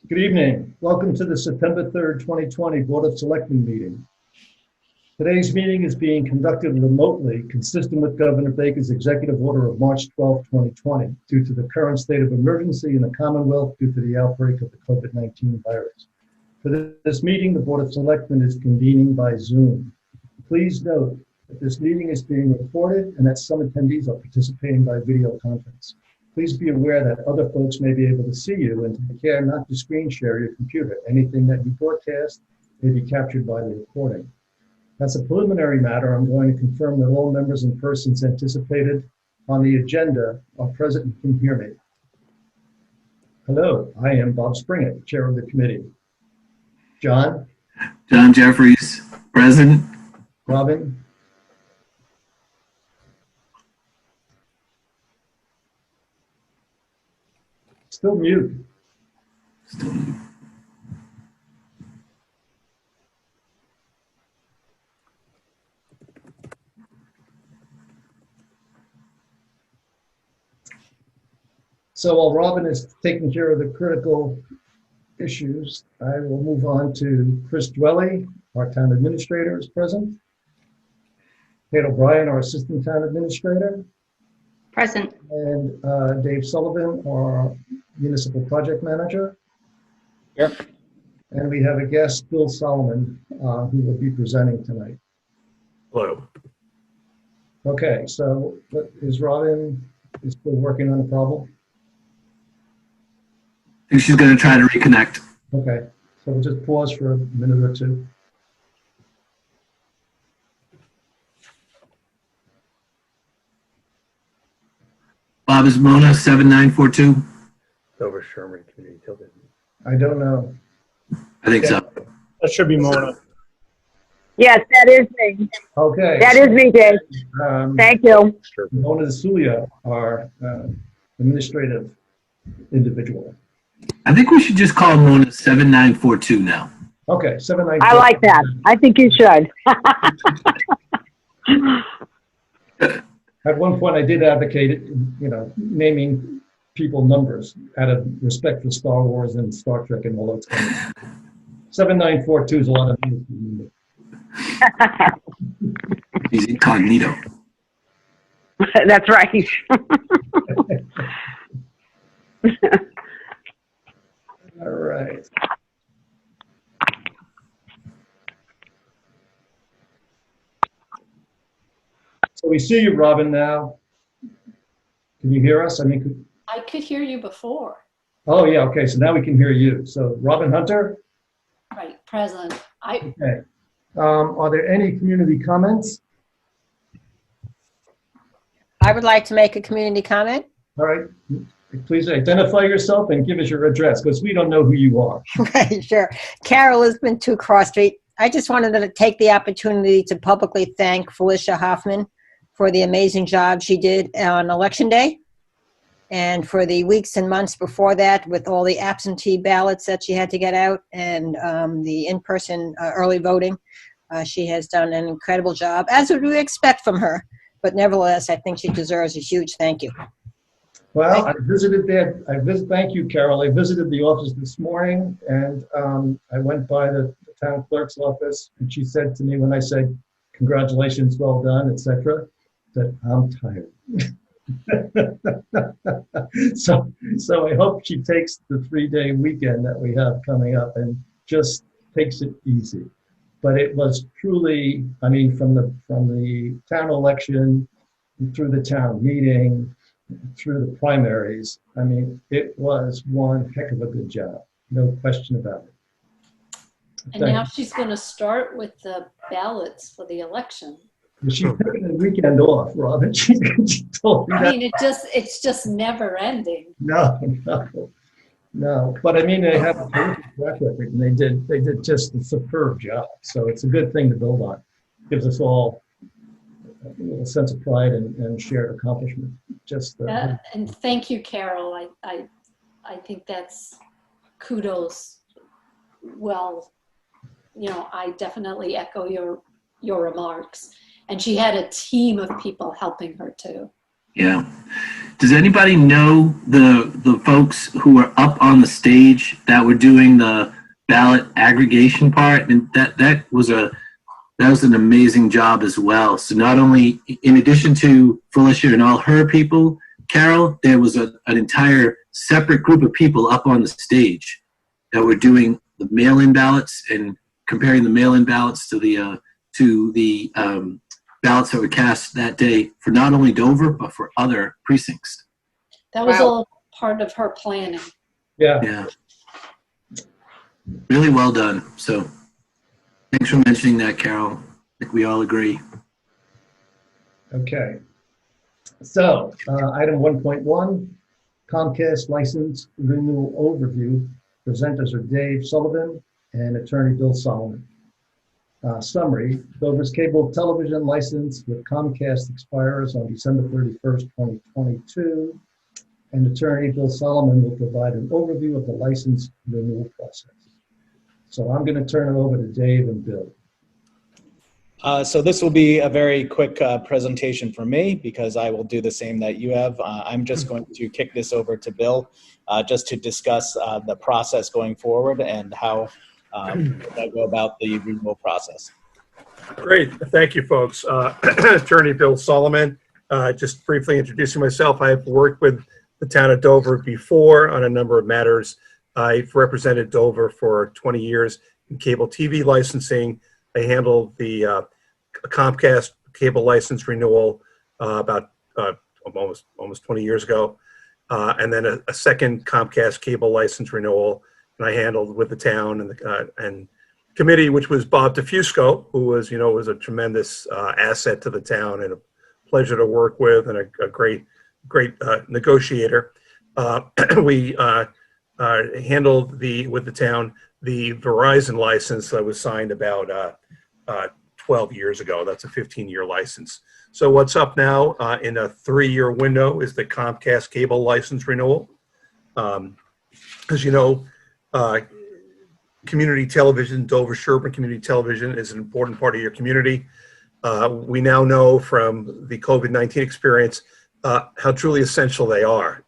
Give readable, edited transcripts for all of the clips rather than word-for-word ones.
Good evening. Welcome to the September 3rd, 2020 Board of Selectmen meeting. Today's meeting is being conducted remotely, consistent with Governor Baker's executive order of March 12, 2020, due to the current state of emergency in the Commonwealth due to the outbreak of the COVID-19 virus. For this meeting, the Board of Selectmen is convening by Zoom. Please note that this meeting is being recorded and that some attendees are participating by video conference. Please be aware that other folks may be able to see you and take care not to screen share your computer. Anything that you broadcast may be captured by the recording. As a preliminary matter, I'm going to confirm that all members and persons anticipated on the agenda are present and can hear me. Hello, I am Bob Springer, Chair of the committee. John? John Jeffries, present. Robin? Still mute. So while Robin is taking care of the critical issues, I will move on to Chris Dwelly, our town administrator, is present. Hale O'Brien, our assistant town administrator. Present. And Dave Sullivan, our municipal project manager. Yep. And we have a guest, Bill Solomon, who will be presenting tonight. Hello. Okay, so is Robin still working on the problem? I think she's going to try to reconnect. Okay, so we'll just pause for a minute or two. Bob, is Mona 7942? Over Sherman Community Tilden. I don't know. I think so. That should be Mona. Yes, that is me. Okay. That is me, Dave. Thank you. Mona Zulia, our administrative individual. I think we should just call Mona 7942 now. Okay, 794. I like that. I think you should. At one point, I did advocate, naming people numbers out of respect for Star Wars and Star Trek and all those kind of things. 7942 is a lot of numbers. He's incognito. That's right. All right. So we see you, Robin, now. Can you hear us? I could hear you before. Oh, yeah, okay, so now we can hear you. So Robin Hunter? Right, present. Okay. Are there any community comments? I would like to make a community comment. All right. Please identify yourself and give us your address, because we don't know who you are. Right, sure. Caryl has been 2 Cross Street. I just wanted to take the opportunity to publicly thank Felicia Hoffman for the amazing job she did on Election Day and for the weeks and months before that with all the absentee ballots that she had to get out and the in-person early voting. She has done an incredible job, as would we expect from her. But nevertheless, I think she deserves a huge thank you. Well, I visited there. Thank you, Caryl. I visited the office this morning, and I went by the town clerk's office, and she said to me when I said, "Congratulations, well done," etc., that I'm tired. So I hope she takes the 3-day weekend that we have coming up and just takes it easy. But it was truly, from the town election through the town meeting, through the primaries, it was one heck of a good job. No question about it. And now she's going to start with the ballots for the election. She's taking the weekend off, Robin. She told me that. It's just never ending. No. But they have a terrific track record, and they did just a superb job. So it's a good thing to build on. Gives us all a little sense of pride and shared accomplishment. And thank you, Caryl. I think that's kudos. Well, I definitely echo your remarks. And she had a team of people helping her too. Yeah. Does anybody know the folks who were up on the stage that were doing the ballot aggregation part? And that was an amazing job as well. So not only, in addition to Felicia and all her people, Caryl, there was an entire separate group of people up on the stage that were doing the mail-in ballots and comparing the mail-in ballots to the ballots that were cast that day for not only Dover, but for other precincts. That was Wow. all part of her planning. Yeah. Yeah. Really well done. So thanks for mentioning that, Caryl. I think we all agree. Okay. So, item 1.1, Comcast license renewal overview. Presenters are Dave Sullivan and attorney Bill Solomon. Summary, Dover's cable television license with Comcast expires on December 31st, 2022. And attorney Bill Solomon will provide an overview of the license renewal process. So I'm going to turn it over to Dave and Bill. So this will be a very quick presentation for me because I will do the same that you have. I'm just going to kick this over to Bill just to discuss the process going forward and how I go about the renewal process. Great. Thank you, folks. Attorney Bill Solomon. Just briefly introducing myself, I've worked with the town of Dover before on a number of matters. I've represented Dover for 20 years in cable TV licensing. I handled the Comcast cable license renewal about almost 20 years ago. And then a second Comcast cable license renewal, and I handled with the town and committee, which was Bob DeFusco, who was a tremendous asset to the town and a pleasure to work with and a great negotiator. We handled with the town the Verizon license that was signed about 12 years ago. That's a 15-year license. So what's up now in a 3-year window is the Comcast cable license renewal. As you know, community television, Dover-Sherburne Community Television is an important part of your community. We now know from the COVID-19 experience how truly essential they are,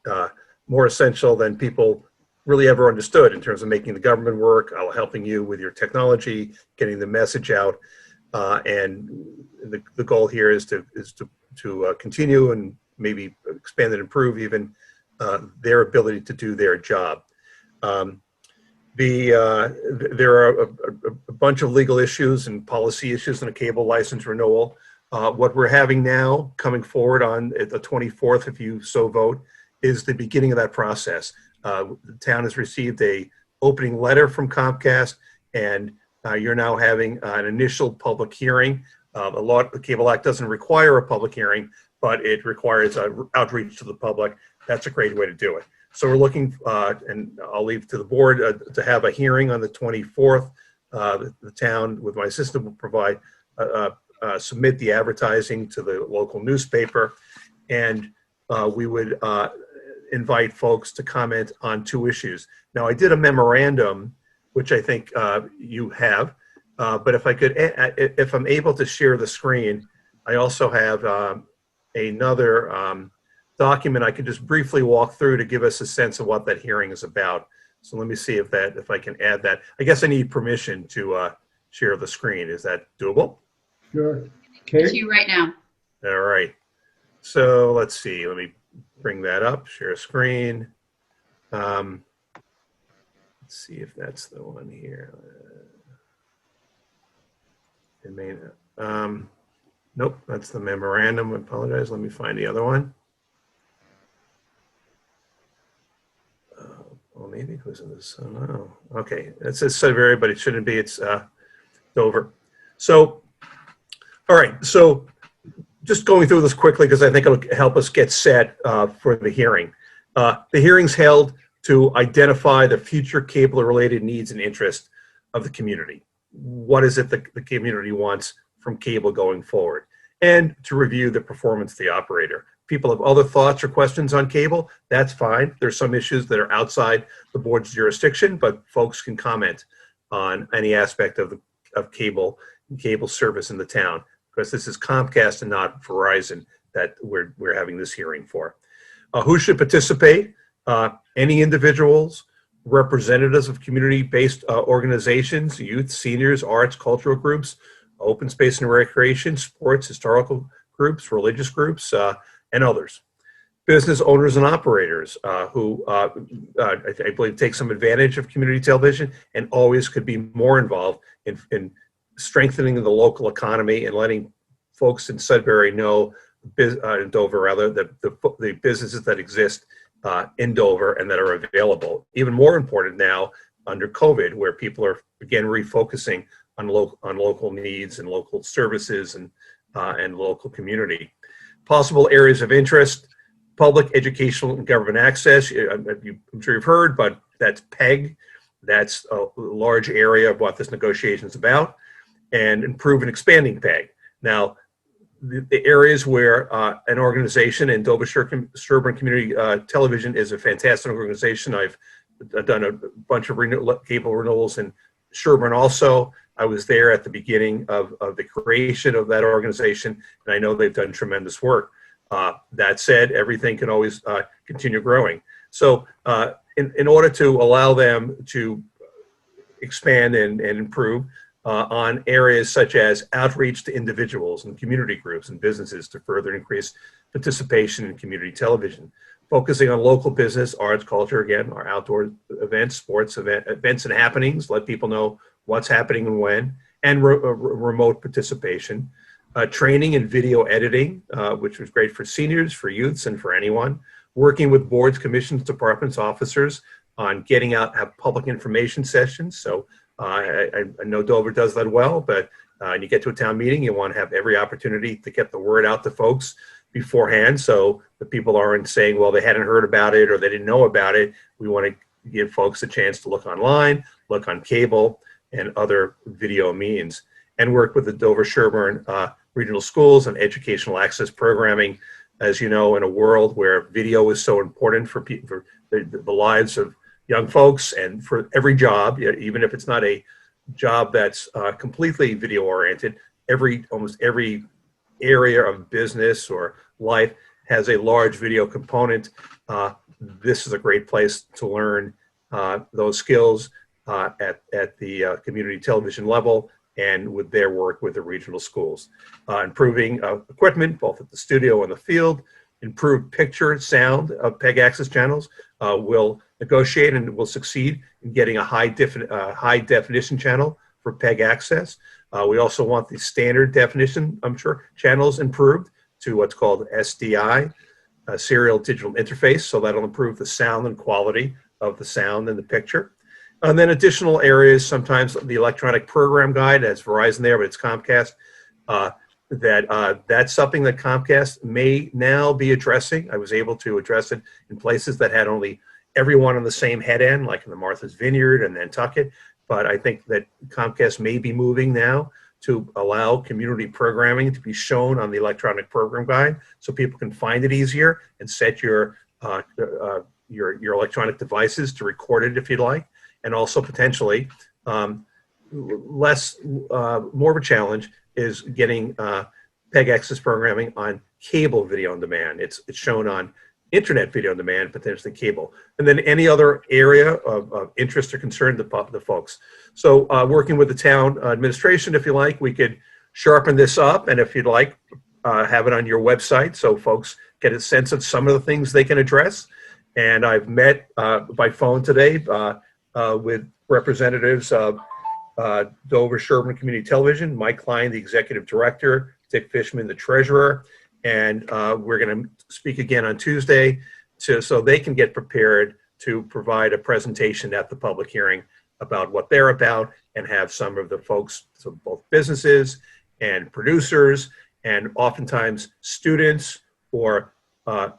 more essential than people really ever understood in terms of making the government work, helping you with your technology, getting the message out. And the goal here is to continue and maybe expand and improve even their ability to do their job. There are a bunch of legal issues and policy issues in a cable license renewal. What we're having now coming forward on the 24th, if you so vote, is the beginning of that process. The town has received a opening letter from Comcast, and you're now having an initial public hearing. The Cable Act doesn't require a public hearing, but it requires outreach to the public. That's a great way to do it. So we're looking, and I'll leave to the board to have a hearing on the 24th. The town, with my assistant, will provide submit the advertising to the local newspaper, and we would invite folks to comment on 2 issues. Now, I did a memorandum, which I think you have, but if I'm able to share the screen, I also have another document I could just briefly walk through to give us a sense of what that hearing is about. So let me see if I can add that. I guess I need permission to share the screen. Is that doable? Sure. To you right now. All right. So let's see. Let me bring that up. Share screen. Let's see if that's the one here. It may not. Nope, that's the memorandum. I apologize. Let me find the other one. Well, maybe it was in this. Oh, no. Okay. It says Sudbury, but it shouldn't be. It's Dover. So, all right. So, just going through this quickly because I think it'll help us get set for the hearing. The hearing's held to identify the future cable-related needs and interests of the community. What is it that the community wants from cable going forward? And to review the performance of the operator. People have other thoughts or questions on cable, that's fine. There's some issues that are outside the board's jurisdiction, but folks can comment on any aspect of cable service in the town, because this is Comcast and not Verizon that we're having this hearing for. Who should participate? Any individuals, representatives of community-based organizations, youth, seniors, arts, cultural groups, open space and recreation, sports, historical groups, religious groups, and others. Business owners and operators who I believe take some advantage of community television and always could be more involved in strengthening the local economy and letting folks in Sudbury know, in Dover rather, the businesses that exist in Dover and that are available. Even more important now under COVID, where people are again refocusing on local needs and local services and local community. Possible areas of interest: public, educational, and government access. I'm sure you've heard, but that's PEG. That's a large area of what this negotiation is about. And improve and expanding PEG. Now, the areas where an organization, and Dover Sherburne Community Television is a fantastic organization. I've done a bunch of cable renewals in Sherburne also. I was there at the beginning of the creation of that organization, and I know they've done tremendous work. That said, everything can always continue growing. So in order to allow them to expand and improve on areas such as outreach to individuals and community groups and businesses to further increase participation in community television, focusing on local business, arts, culture, again, our outdoor events, sports events and happenings, let people know what's happening and when, and remote participation. Training in video editing, which was great for seniors, for youths, and for anyone. Working with boards, commissions, departments, officers on getting out, have public information sessions. So I know Dover does that well, but when you get to a town meeting, you want to have every opportunity to get the word out to folks beforehand, so the people aren't saying, well, they hadn't heard about it or they didn't know about it. We want to give folks a chance to look online, look on cable, and other video means, and work with the Dover Sherburne regional schools and educational access programming. As you know, in a world where video is so important for people, for the lives of young folks, and for every job, even if it's not a job that's completely video oriented, almost every area of business or life has a large video component. This is a great place to learn those skills at the community television level and with their work with the regional schools. Improving equipment, both at the studio and the field, improved picture, sound of PEG access channels. Will negotiate and will succeed in getting a high definition channel for PEG access. We also want the standard definition, I'm sure, channels improved to what's called SDI, serial digital interface. So that'll improve the sound and quality of the sound and the picture. And then additional areas, sometimes the electronic program guide, has Verizon there, but it's Comcast. That's something that Comcast may now be addressing. I was able to address it in places that had only everyone on the same head end, like in the Martha's Vineyard and Nantucket. But I think that Comcast may be moving now to allow community programming to be shown on the electronic program guide, so people can find it easier and set your electronic devices to record it if you'd like. And also potentially more of a challenge is getting PEG access programming on cable video on demand. It's shown on internet video on demand, but there's the cable. And then any other area of interest or concern to the folks. So working with the town administration, if you like, we could sharpen this up, and if you'd like, have it on your website so folks get a sense of some of the things they can address. And I've met by phone today with representatives of Dover Sherburne Community Television, Mike Klein, the executive director, Dick Fishman, the treasurer, and we're going to speak again on Tuesday so they can get prepared to provide a presentation at the public hearing about what they're about, and have some of the folks, so both businesses and producers, and oftentimes students or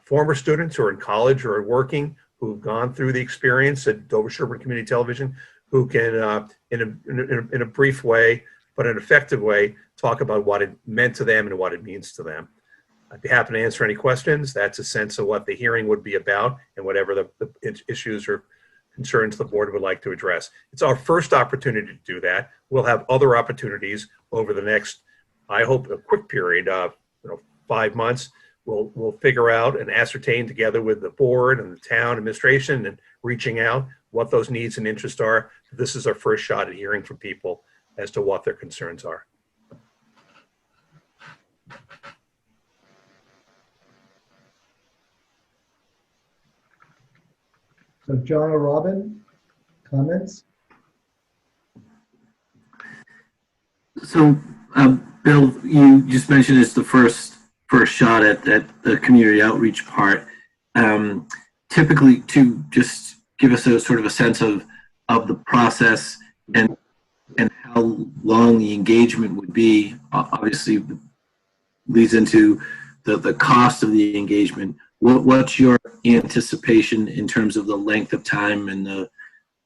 former students who are in college or working, who've gone through the experience at Dover Sherburne Community Television, who can, in a brief way, but an effective way, talk about what it meant to them and what it means to them. I'd be happy to answer any questions. That's a sense of what the hearing would be about, and whatever the issues or concerns the board would like to address. It's our first opportunity to do that. We'll have other opportunities over the next, I hope, a quick period of 5 months, we'll figure out and ascertain together with the board and the town administration and reaching out what those needs and interests are. This is our first shot at hearing from people as to what their concerns are. So John or Robin, comments? So, Bill, you just mentioned it's the first shot at the community outreach part. Typically, to just give us a sort of a sense of the process and how long the engagement would be, obviously leads into the cost of the engagement. What's your anticipation in terms of the length of time and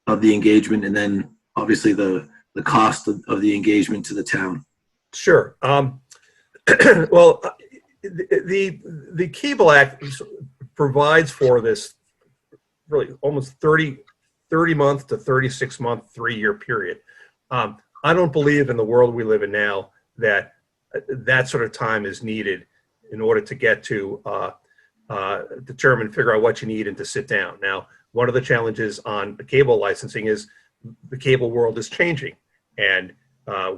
of the engagement, and then obviously the cost of the engagement to the town? Sure. Well, the Cable Act provides for this really almost 30-month to 36-month, 3-year period. I don't believe in the world we live in now that that sort of time is needed in order to get to figure out what you need and to sit down. Now, one of the challenges on the cable licensing is the cable world is changing, and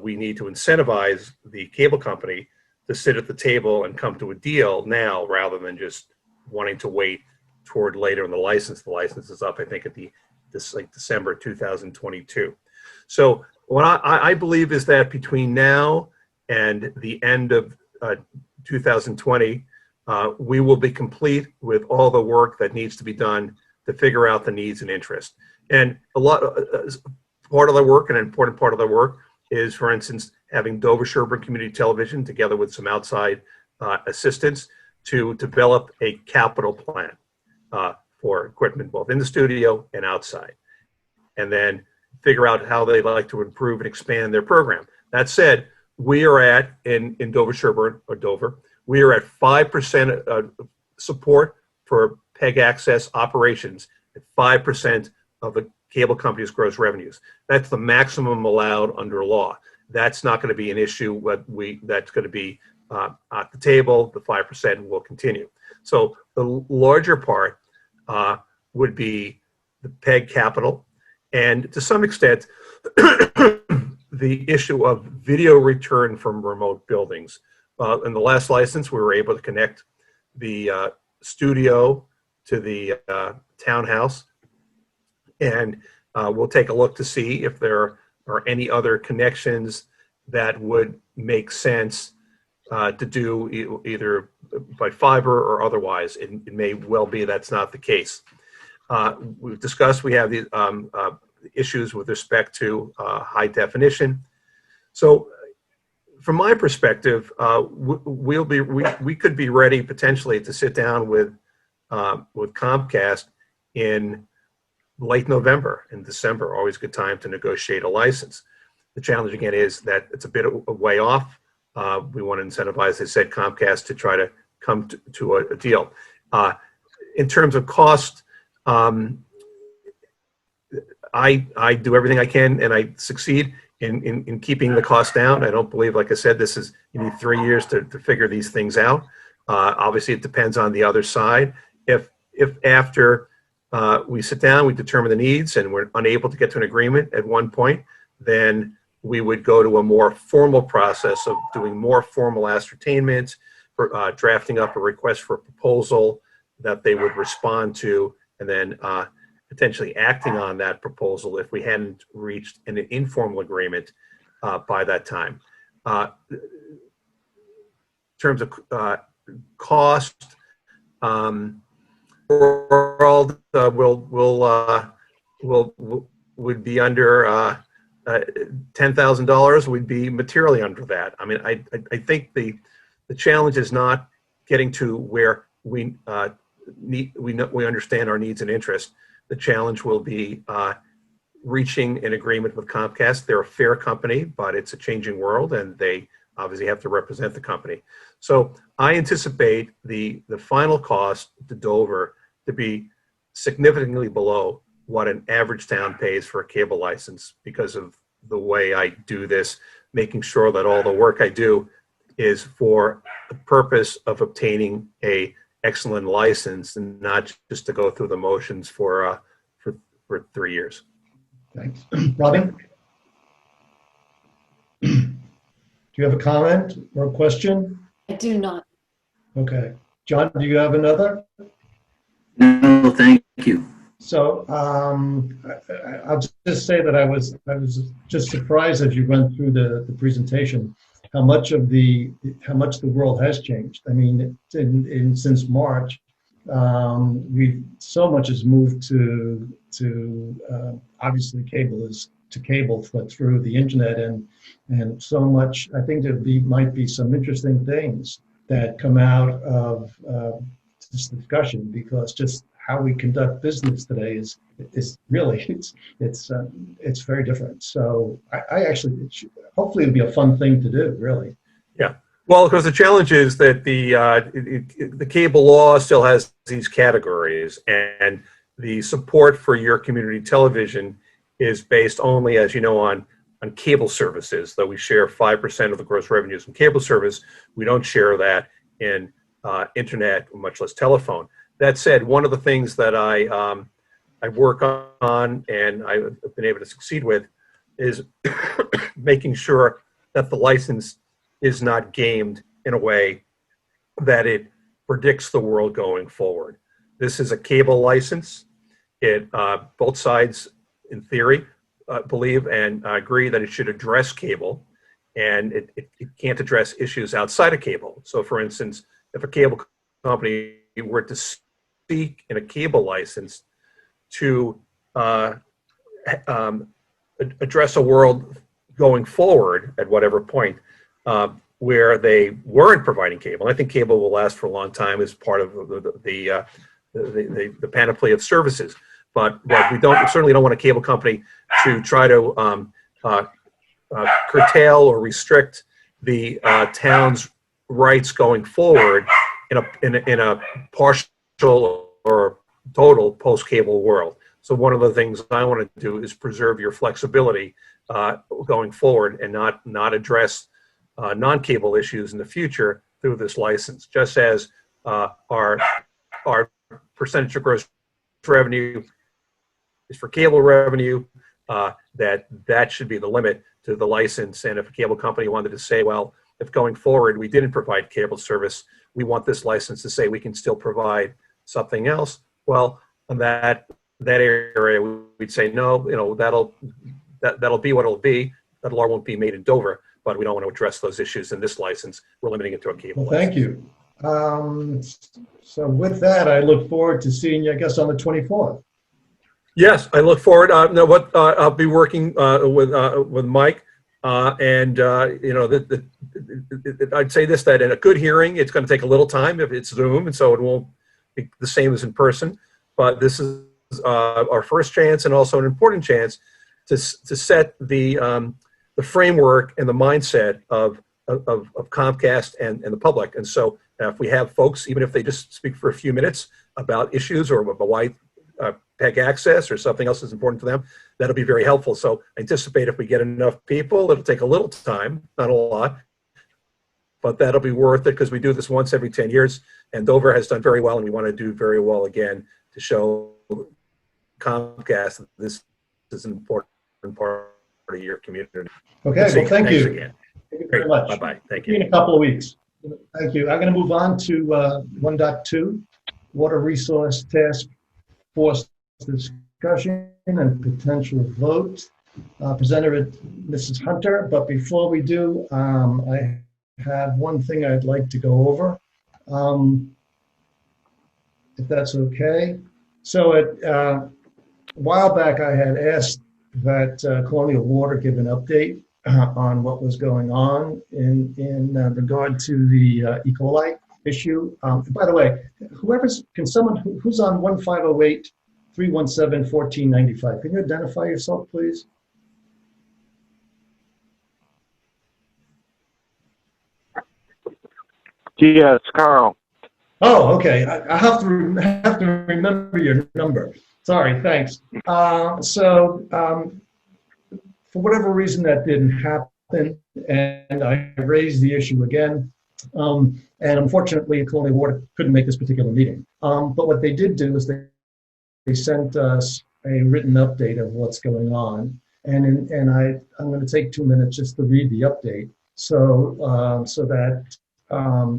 we need to incentivize the cable company to sit at the table and come to a deal now rather than just wanting to wait toward later in the license. The license is up, I think, at December 2022. So what I believe is that between now and the end of 2020, we will be complete with all the work that needs to be done to figure out the needs and interests. And part of the work, an important part of the work, is, for instance, having Dover-Sherburne Community Television, together with some outside assistance, to develop a capital plan for equipment both in the studio and outside, and then figure out how they'd like to improve and expand their program. That said, we are at, in Dover-Sherburne, or Dover, we are at 5% support for PEG access operations at 5% of a cable company's gross revenues. That's the maximum allowed under law. That's not going to be an issue. That's going to be at the table. The 5% will continue. So the larger part would be the PEG capital, and to some extent, the issue of video return from remote buildings. In the last license, we were able to connect the studio to the townhouse, and we'll take a look to see if there are any other connections that would make sense to do either by fiber or otherwise. It may well be that's not the case. We've discussed, we have the issues with respect to high definition. So from my perspective, we could be ready potentially to sit down with Comcast in late November and December. Always a good time to negotiate a license. The challenge again is that it's a bit of a way off. We want to incentivize, as I said, Comcast to try to come to a deal. In terms of cost, I do everything I can, and I succeed in keeping the cost down. I don't believe, like I said, you need 3 years to figure these things out. Obviously, it depends on the other side. If after we sit down, we determine the needs, and we're unable to get to an agreement at one point, then we would go to a more formal process of doing more formal ascertainment, for drafting up a request for a proposal that they would respond to, and then potentially acting on that proposal if we hadn't reached an informal agreement by that time. In terms of cost, world would be under $10,000. We'd be materially under that. I mean, I think the challenge is not getting to where we understand our needs and interests. The challenge will be reaching an agreement with Comcast. They're a fair company, but it's a changing world, and they obviously have to represent the company. So I anticipate the final cost to Dover to be significantly below what an average town pays for a cable license, because of the way I do this, making sure that all the work I do is for the purpose of obtaining a excellent license and not just to go through the motions for 3 years. Thanks. Robin? Do you have a comment or a question? I do not. Okay. John, do you have another? No, thank you. So I'll just say that I was just surprised as you went through the presentation how much the world has changed. I mean, since March, so much has moved to obviously cable through the internet and so much. I think might be some interesting things that come out of this discussion, because just how we conduct business today is really it's very different. So I actually hopefully it'll be a fun thing to do, really. Yeah. Well, because the challenge is that the cable law still has these categories, and the support for your community television is based only, as you know, on cable services. Though we share 5% of the gross revenues in cable service, we don't share that in internet, much less telephone. That said, one of the things that I work on and I've been able to succeed with is making sure that the license is not gamed in a way that it predicts the world going forward. This is a cable license. Both sides, in theory, believe and agree that it should address cable, and it can't address issues outside of cable. So, for instance, if a cable company were to seek in a cable license to address a world going forward at whatever point where they weren't providing cable. I think cable will last for a long time as part of the panoply of services. But we certainly don't want a cable company to try to curtail or restrict the town's rights going forward in a partial or total post-cable world. So one of the things I want to do is preserve your flexibility going forward and not address non-cable issues in the future through this license. Just as our percentage of gross revenue is for cable revenue, that should be the limit to the license. And if a cable company wanted to say, well, if going forward we didn't provide cable service, we want this license to say we can still provide something else, well, on that area we'd say no, that'll be what it'll be. That law won't be made in Dover, but we don't want to address those issues in this license. We're limiting it to a cable license. Thank you. So with that, I look forward to seeing you, I guess, on the 24th. Yes, I look forward. I'll be working with Mike, and I'd say this: that in a good hearing, it's going to take a little time if it's Zoom, and so it won't be the same as in person. But this is our first chance, and also an important chance to set the framework and the mindset of Comcast and the public. And so, if we have folks, even if they just speak for a few minutes about issues or why PEG access or something else is important to them, that'll be very helpful. So I anticipate if we get enough people, it'll take a little time, not a lot, but that'll be worth it because we do this once every 10 years and Dover has done very well and we want to do very well again to show Comcast that this is an important part of your community. Okay, well, thank you. Again. Thank you very much. Bye-bye. Thank See you. you in a couple of weeks. Thank you. I'm going to move on to 1.2, Water Resource Task Force discussion and potential vote. Presenter is Mrs. Hunter, but before we do, I have one thing I'd like to go over, if that's okay. So a while back, I had asked that Colonial Water give an update on what was going on in regard to the E. coli issue. By the way, who's on 1508-317-1495? Can you identify yourself, please? Yes, Caryl. Oh, okay. I have to remember your number. Sorry, thanks. For whatever reason that didn't happen, and I raised the issue again. And unfortunately, Colonial Water couldn't make this particular meeting. But what they did do is they sent us a written update of what's going on. And I'm going to take 2 minutes just to read the update. So that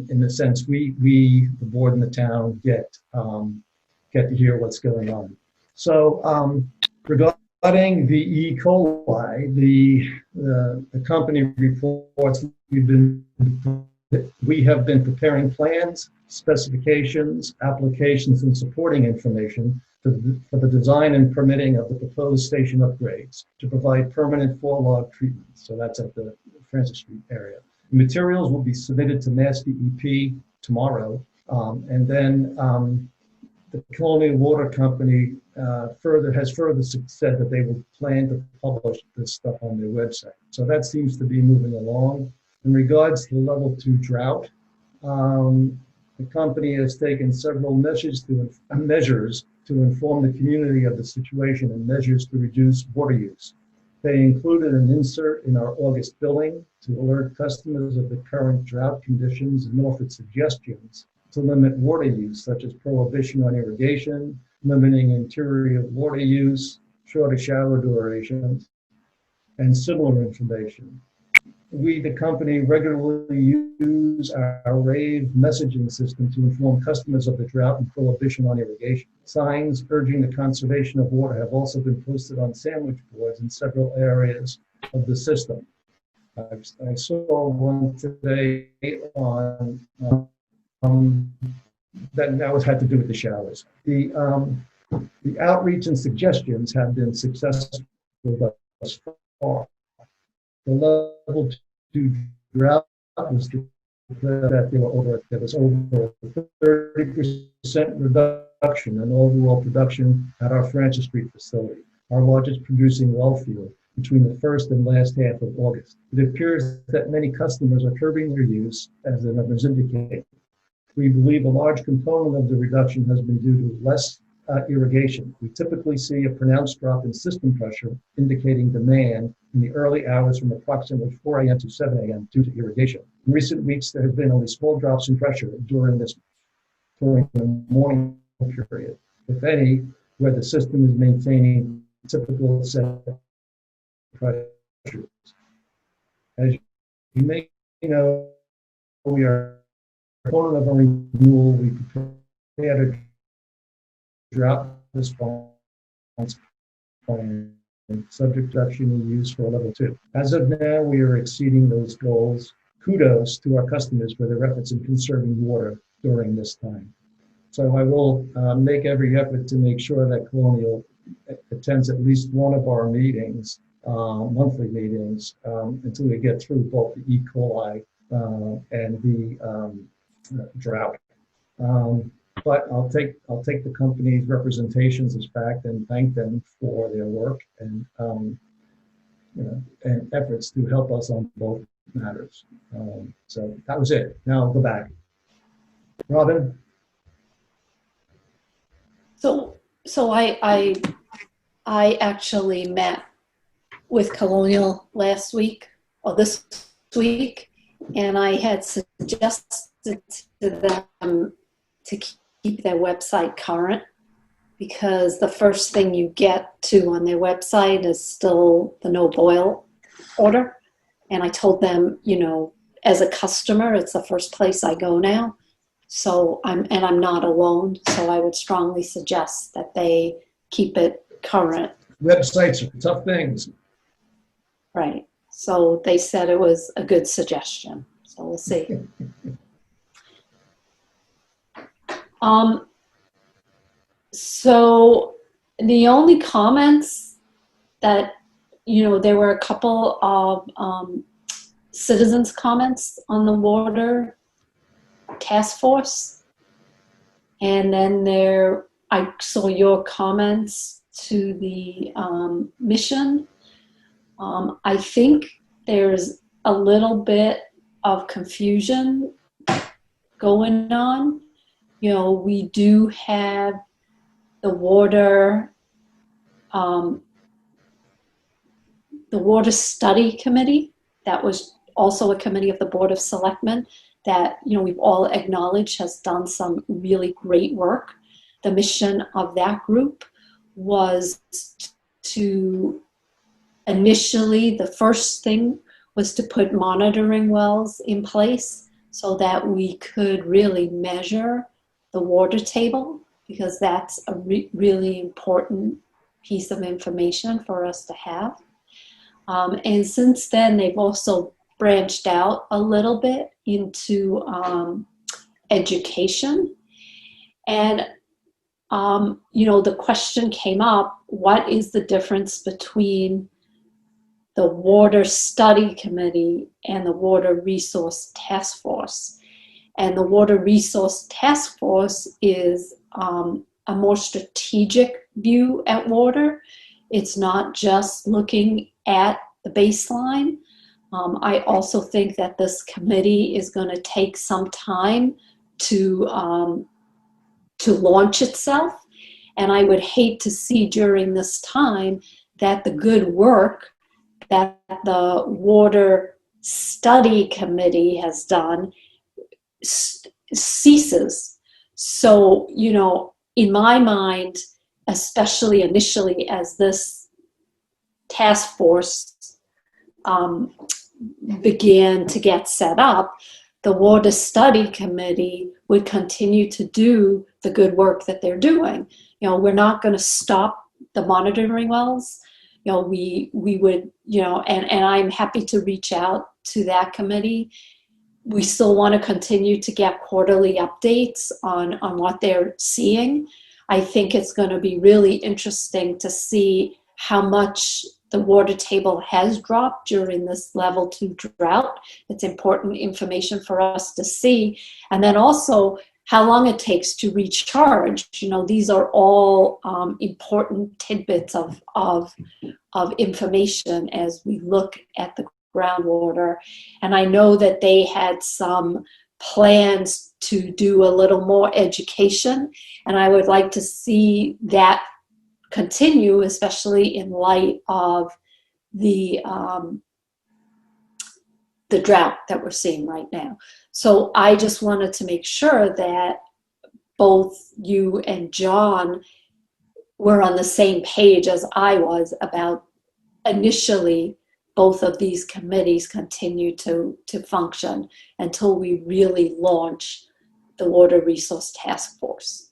in a sense, we, the board and the town, get to hear what's going on. So regarding the E. coli, the company reports we have been preparing plans, specifications, applications, and supporting information for the design and permitting of the proposed station upgrades to provide permanent four-log treatment. So that's at the Francis Street area. The materials will be submitted to Mass DEP tomorrow, and then the Colonial Water Company has further said that they will plan to publish this stuff on their website. So that seems to be moving along. In regards to the level 2 drought, the company has taken several measures to inform the community of the situation and measures to reduce water use. They included an insert in our August billing to alert customers of the current drought conditions and offered suggestions to limit water use, such as prohibition on irrigation, limiting interior water use, shorter shower durations, and similar information. We, the company, regularly use our RAVE messaging system to inform customers of the drought and prohibition on irrigation. Signs urging the conservation of water have also been posted on sandwich boards in several areas of the system. I saw one today on that had to do with the showers. The outreach and suggestions have been successful thus far. The level 2 drought was declared that there was over a 30% reduction in overall production at our Francis Street facility, our largest producing well field, between the first and last half of August. It appears that many customers are curbing their use, as the numbers indicate. We believe a large component of the reduction has been due to less irrigation. We typically see a pronounced drop in system pressure, indicating demand in the early hours from approximately 4 a.m. to 7 a.m. due to irrigation. In recent weeks, there have been only small drops in pressure during the morning period, if any, where the system is maintaining typical set pressures. As you may know, we are a component of a renewal. We prepared a drought response plan, subject to action and use for level 2. As of now, we are exceeding those goals. Kudos to our customers for their efforts in conserving water during this time. So I will make every effort to make sure that Colonial attends at least one of our meetings, monthly meetings, until we get through both the E. coli and the drought. But I'll take the company's representations as fact and thank them for their work and and efforts to help us on both matters. So that was it. Now I'll go back. Robin. So I actually met with Colonial last week or this week, and I had suggested to them to keep their website current, because the first thing you get to on their website is still the no boil order. And I told them, as a customer, it's the first place I go now. So I'm not alone. So I would strongly suggest that they keep it current. Websites are tough things. Right. So they said it was a good suggestion. So we'll see. So the only comments that, there were a couple of citizens' comments on the water task force. And then I saw your comments to the mission. I think there's a little bit of confusion going on. We do have the water study committee that was also a committee of the Board of Selectmen that, we've all acknowledged has done some really great work. The mission of that group was to initially, the first thing was to put monitoring wells in place so that we could really measure the water table, because that's a really important piece of information for us to have. And since then, they've also branched out a little bit into education. And, the question came up, what is the difference between the Water Study Committee and the Water Resource Task Force? And the Water Resource Task Force is a more strategic view at water. It's not just looking at the baseline. I also think that this committee is going to take some time to launch itself. And I would hate to see during this time that the good work that the Water Study Committee has done ceases. So, in my mind, especially initially as this task force began to get set up, the Water Study Committee would continue to do the good work that they're doing. We're not going to stop the monitoring wells. We would, and I'm happy to reach out to that committee. We still want to continue to get quarterly updates on what they're seeing. I think it's going to be really interesting to see how much the water table has dropped during this level 2 drought. It's important information for us to see. And then also how long it takes to recharge. These are all important tidbits of information as we look at the groundwater. And I know that they had some plans to do a little more education, and I would like to see that continue, especially in light of the drought that we're seeing right now. So I just wanted to make sure that both you and John were on the same page as I was about initially both of these committees continue to function until we really launch the Water Resource Task Force.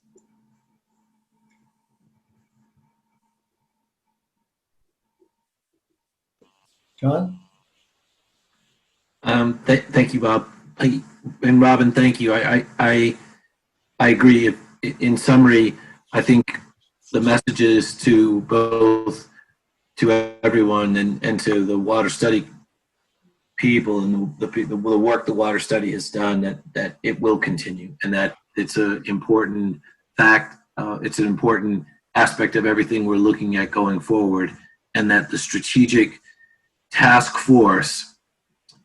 John? Thank you, Bob. And Robin, thank you. I agree. In summary, I think the messages to both to everyone and to the water study people and the work the water study has done, that it will continue, and that it's an important fact. It's an important aspect of everything we're looking at going forward, and that the strategic task force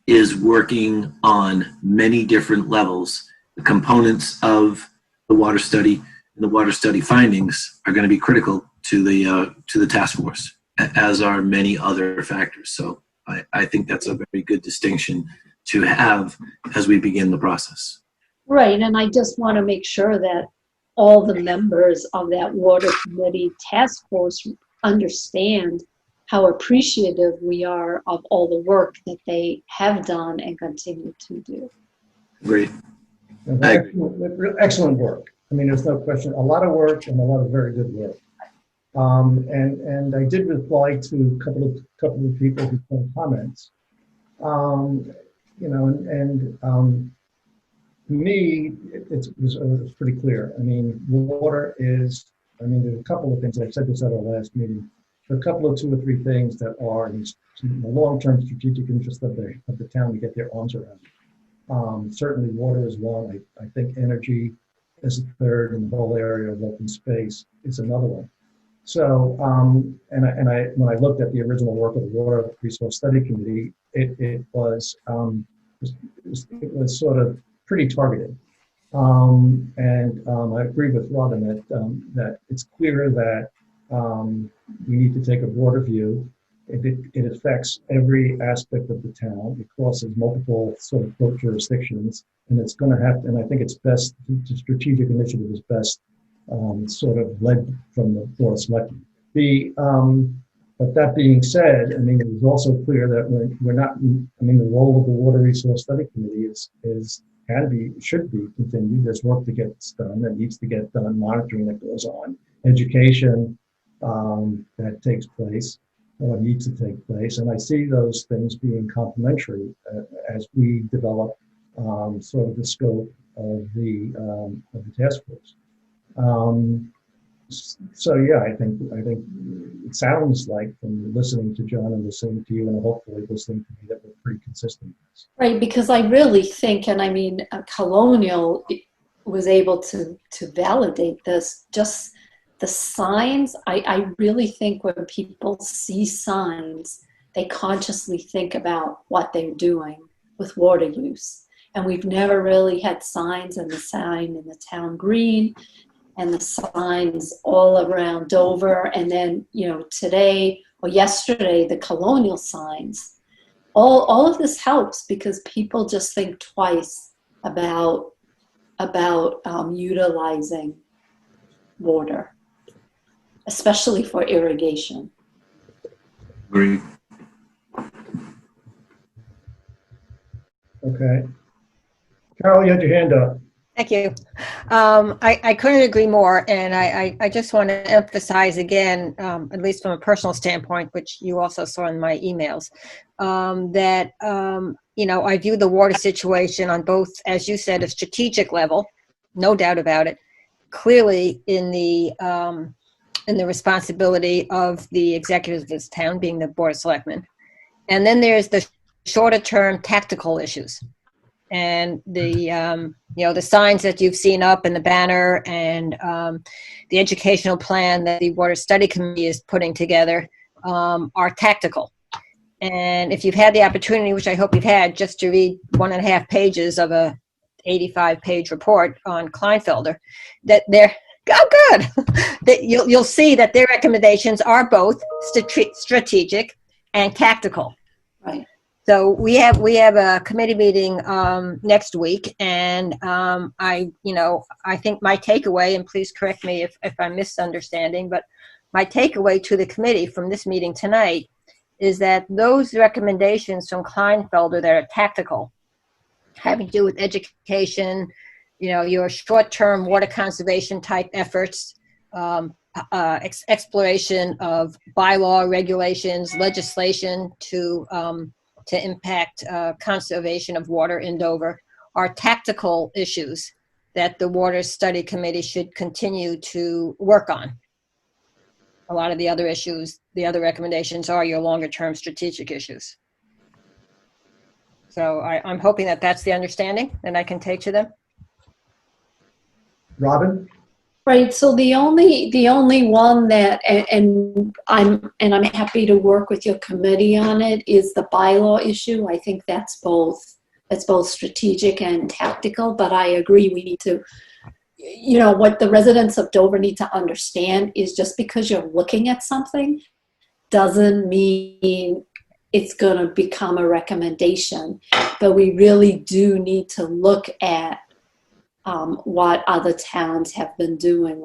is working on many different levels. The components of the water study and the water study findings are going to be critical to the task force, as are many other factors. So I think that's a very good distinction to have as we begin the process. Right, and I just want to make sure that all the members of that water committee task force understand how appreciative we are of all the work that they have done and continue to do. Great. Excellent work. I mean, there's no question. A lot of work and a lot of very good work. And I did reply to a couple of people who sent comments. To me, it was pretty clear. I mean, water is. I mean, there's a couple of things. I said this at our last meeting. There are a couple of 2 or 3 things that are in the long-term strategic interest of the town to get their arms around. Certainly, water is one. I think energy is a third, and the whole area of open space is another one. So, when I looked at the original work of the Water Resource Study Committee, it was sort of pretty targeted. I agree with Robin that it's clear that we need to take a broader view, it affects every aspect of the town. It crosses multiple sort of quote jurisdictions, and it's going to have. And I think it's best. The strategic initiative is best sort of led from the Board of Selectmen. But that being said, I mean, it was also clear that we're not. I mean, the role of the Water Resource Study Committee should be continued. There's work to get done that needs to get done, monitoring that goes on, education that takes place or needs to take place, and I see those things being complementary as we develop sort of the scope of the task force. So yeah, I think it sounds like from listening to John and listening to you, and hopefully listening to me, that we're pretty consistent. Right, because I really think, and I mean, Colonial was able to validate this. Just the signs, I really think when people see signs, they consciously think about what they're doing with water use. And we've never really had signs, and the sign in the town green, and the signs all around Dover, and then, you know, today or yesterday, the Colonial signs. All of this helps because people just think twice about utilizing water, especially for irrigation. Agree. Okay. Caryl, you had your hand up. Thank you. I couldn't agree more, and I just want to emphasize again, at least from a personal standpoint, which you also saw in my emails, that you know, I view the water situation on both, as you said, a strategic level, no doubt about it, clearly in the responsibility of the executives of this town, being the Board of Selectmen, and then there's the shorter term tactical issues. And the you know, the signs that you've seen up in the banner, and the educational plan that the Water Study Committee is putting together are tactical. And if you've had the opportunity, which I hope you've had, just to read 1.5 pages of a 85-page report on Kleinfelder, that they're good. That you'll see that their recommendations are both strategic and tactical. Right. So we have a committee meeting next week, and I think my takeaway, and please correct me if I'm misunderstanding, but my takeaway to the committee from this meeting tonight is that those recommendations from Kleinfelder that are tactical, having to do with education, you know, your short-term water conservation type efforts, exploration of bylaw regulations, legislation to impact conservation of water in Dover, are tactical issues that the Water Study Committee should continue to work on. A lot of the other issues, the other recommendations, are your longer term strategic issues. So I'm hoping that that's the understanding that I can take to them. Robin? Right. So the only one that, and I'm happy to work with your committee on it, is the bylaw issue. I think it's both strategic and tactical, but I agree we need to, you know, what the residents of Dover need to understand is just because you're looking at something doesn't mean it's going to become a recommendation, but we really do need to look at what other towns have been doing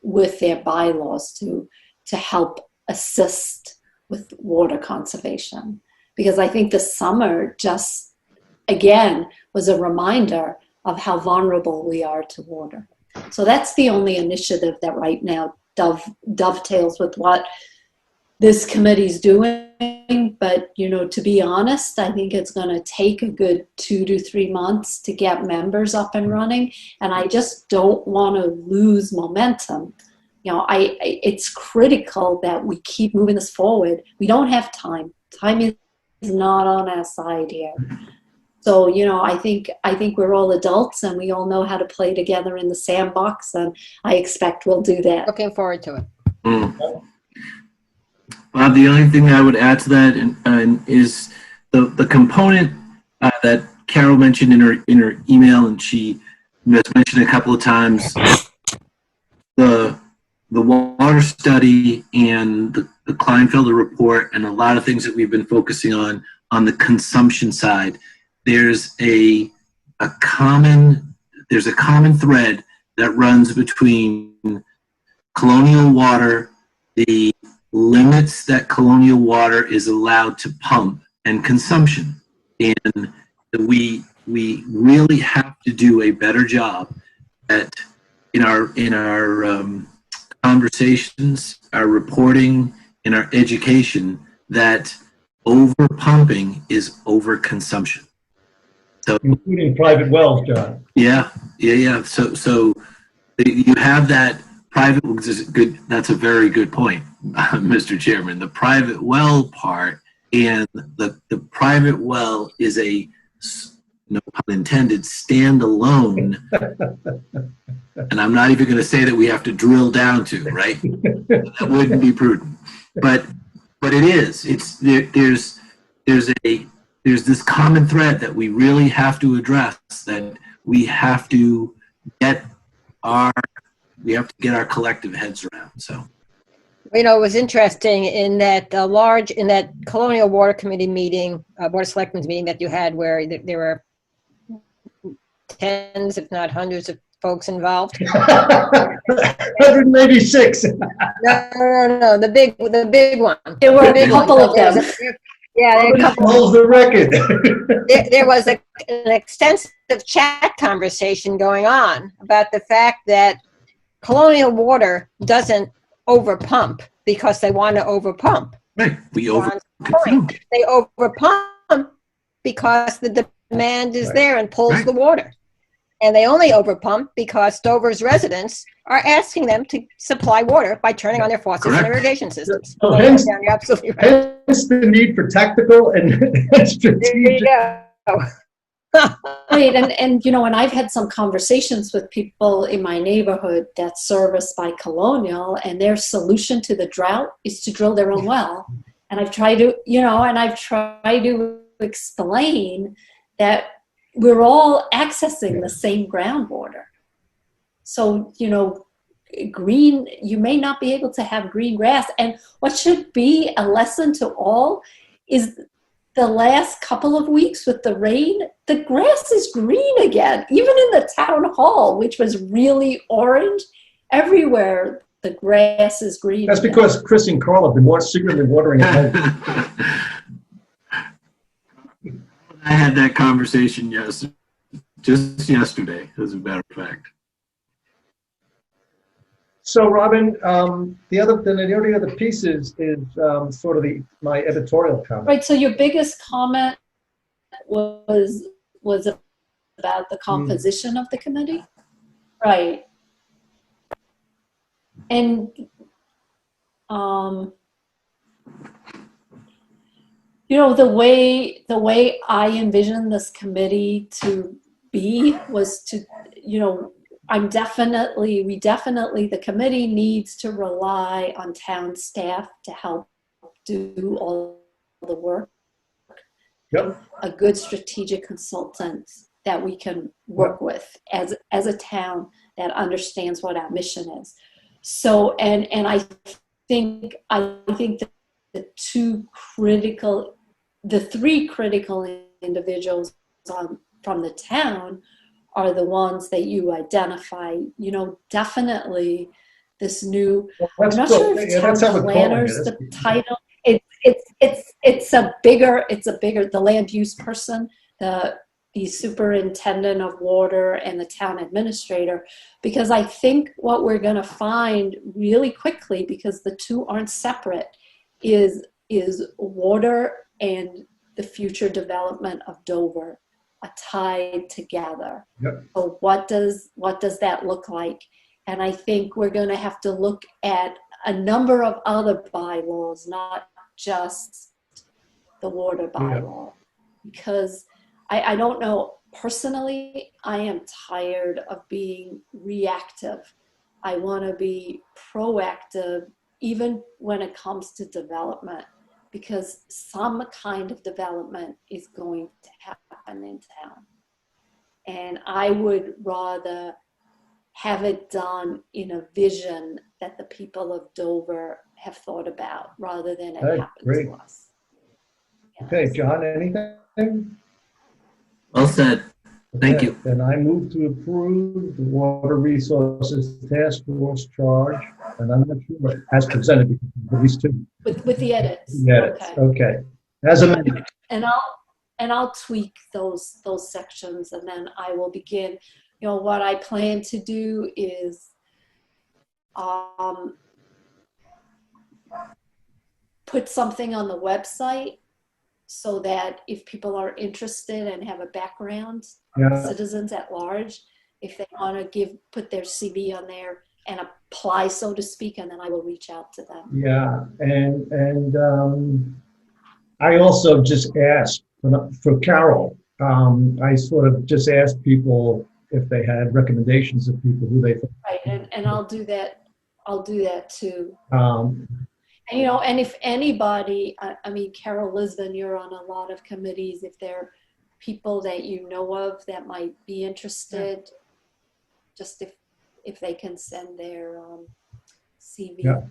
with their bylaws to help assist with water conservation. Because I think the summer just, again, was a reminder of how vulnerable we are to water. So that's the only initiative that right now dovetails with what this committee's doing. But, you know, to be honest, I think it's going to take a good 2 to 3 months to get members up and running. And I just don't want to lose momentum. You know, it's critical that we keep moving this forward. We don't have time. Time is not on our side here. So, you know, I think we're all adults and we all know how to play together in the sandbox, and I expect we'll do that. Looking forward to it. Bob, the only thing I would add to that is the component that Caryl mentioned in her email, and she has mentioned a couple of times, the water water study and the Kleinfelder report and a lot of things that we've been focusing on the consumption side, there's a common thread that runs between Colonial Water, the limits that Colonial Water is allowed to pump, and consumption. And we really have to do a better job at in our conversations, our reporting, in our education, that over pumping is overconsumption. So, including private wells, John. yeah. So you have that private, which is good. That's a very good point, Mr. Chairman. The private well part, and the private well is a, no pun intended, standalone. And I'm not even going to say that we have to drill down to, right? That wouldn't be prudent. But it is. There's this common thread that we really have to address, that we have to get our collective heads around. So, You know, it was interesting in that Colonial Water Committee meeting, Board of Selectmen's meeting that you had, where there were tens, if not hundreds, of folks involved. 186. No, the big one. There were a couple of them. Yeah, there were a couple. Holds the record. There was an extensive chat conversation going on about the fact that Colonial Water doesn't overpump because they want to overpump. right, we John's overconsume. point. They overpump because the demand is Right. there and pulls Right. the water. And they only overpump because Dover's residents are asking them to supply water by turning on their faucets and Correct. irrigation systems. So Oh, hence- yeah, you're absolutely right. Hence the need for tactical and There you strategic. go. Right, and you know, and I've had some conversations with people in my neighborhood that's serviced by Colonial, and their solution to the drought is to drill their own well. And I've tried to, explain that we're all accessing the same groundwater. So, you know, you may not be able to have green grass. And what should be a lesson to all is the last couple of weeks with the rain, the grass is green again. Even in the town hall, which was really orange, everywhere the grass is green. That's again. because Chris and Carl have been secretly watering at home. I had that conversation just yesterday, as a matter of fact. So, Robin, the only other piece is sort of my editorial comment. Right, so your biggest comment was about the composition of the committee? Right. And you know, the way I envisioned this committee to be was to, you know, the committee needs to rely on town staff to help do all the work. Yep. A good strategic consultant that we can work with as a town that understands what our mission is. So, and I think that the three critical individuals from the town are the ones that you identify. You know, definitely this new. I'm not sure if town planners the title. It's a bigger. The land use person, the superintendent of water, and the town administrator, because I think what we're going to find really quickly, because the two aren't separate, is water and the future development of Dover are tied together. Yep. So what does that look like? And I think we're going to have to look at a number of other bylaws, not just the water bylaw, because I don't know, personally, I am tired of being reactive. I want to be proactive, even when it comes to development, because some kind of development is going to happen in town. And I would rather have it done in a vision that the people of Dover have thought about rather than it Okay, happened great. to us. Yes. Okay, John, anything? Well said. Thank Okay, you. then I move to approve the Water Resources Task Force charge, and I'm not sure what, as presented, because there's at least two. With the edits. Yes, Okay. okay. As amended. And I'll tweak those sections, and then I will begin. You know, what I plan to do is put something on the website so that if people are interested and have a background, Yeah. citizens at large, if they want to put their CV on there and apply, so to speak, and then I will reach out to them. Yeah, and I also just asked for Caryl. I sort of just asked people if they had recommendations of people who they thought. Right, and I'll do that. I'll do that too. Um, And, you know, and if anybody, I mean, Caryl Lisbon, you're on a lot of committees. If there are people that you know of that might be interested, just if they can send their CV. Yeah.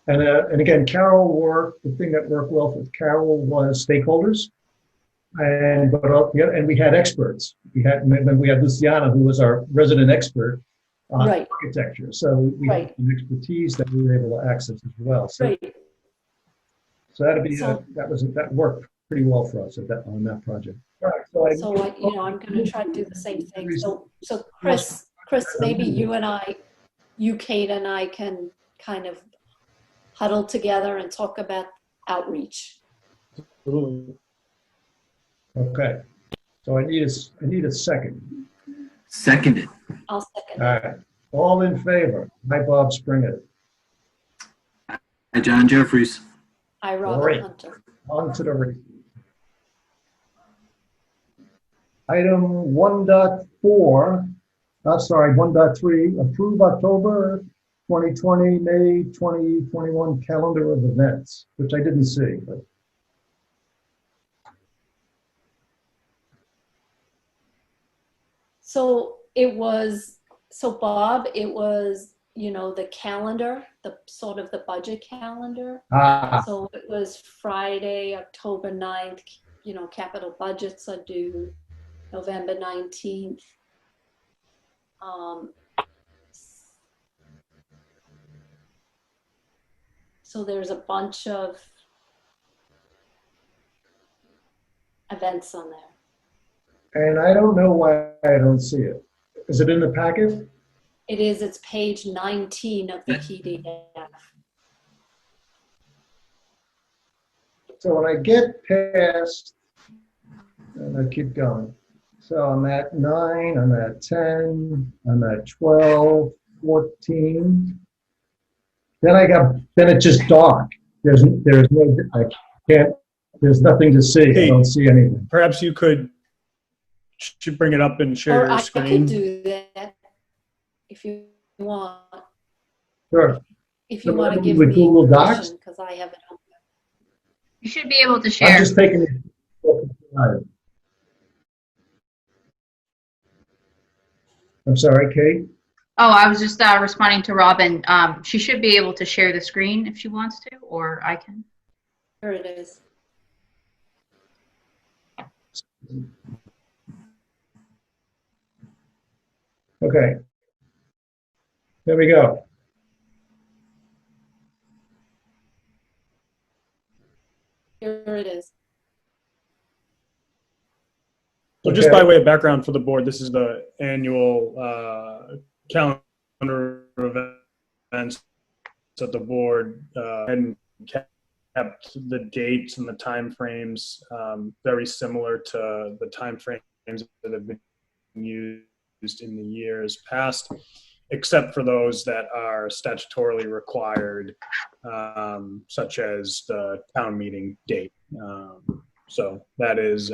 And again, the thing that worked well with Caryl was stakeholders. And we had experts. We had Luciana, who was our resident expert on Right. architecture. So we Right. had some expertise that we were able to access as well. So, Right. so that'd be So- that worked pretty well for us on that project. All right, I'm going to try to do the same thing. So Chris, maybe you, Kate, and I can kind of huddle together and talk about outreach. Okay. So I need a second. Seconded. I'll second. All right. All in favor? Hi, Bob Springer. Hi, John Jeffries. I, Robert Great. Hunter. On to the races. Item 1.3, approve October 2020, May 2021 calendar of events, which I didn't see. But So Bob, it was, you know, the calendar, the sort of the budget calendar. So it was Friday, October 9th, you know, capital budgets are due November 19th. So there's a bunch of events on there. and I don't know why I don't see it. Is it in the packet? It's page 19 of the PDF. So when I get past, and I keep going. So I'm at 9, I'm at 10, I'm at 12, 14. Then it's just dark. There's nothing to see. I don't see anything. Perhaps you should bring it up and share Or your I screen. could do that if you want. Sure. If you So want to with give me Google Docs? because I have it open. You should be able to I'm share. just taking it. I'm sorry, Kate? Oh, I was just responding to Robin. She should be able to share the screen if she wants to, or I can. Here it is. Okay. There we go. Here it is. So just Okay. by way of background for the board, this is the annual calendar of events that the board and kept the dates and the timeframes very similar to the timeframes that have been used in the years past, except for those that are statutorily required, such as the town meeting date. So that is,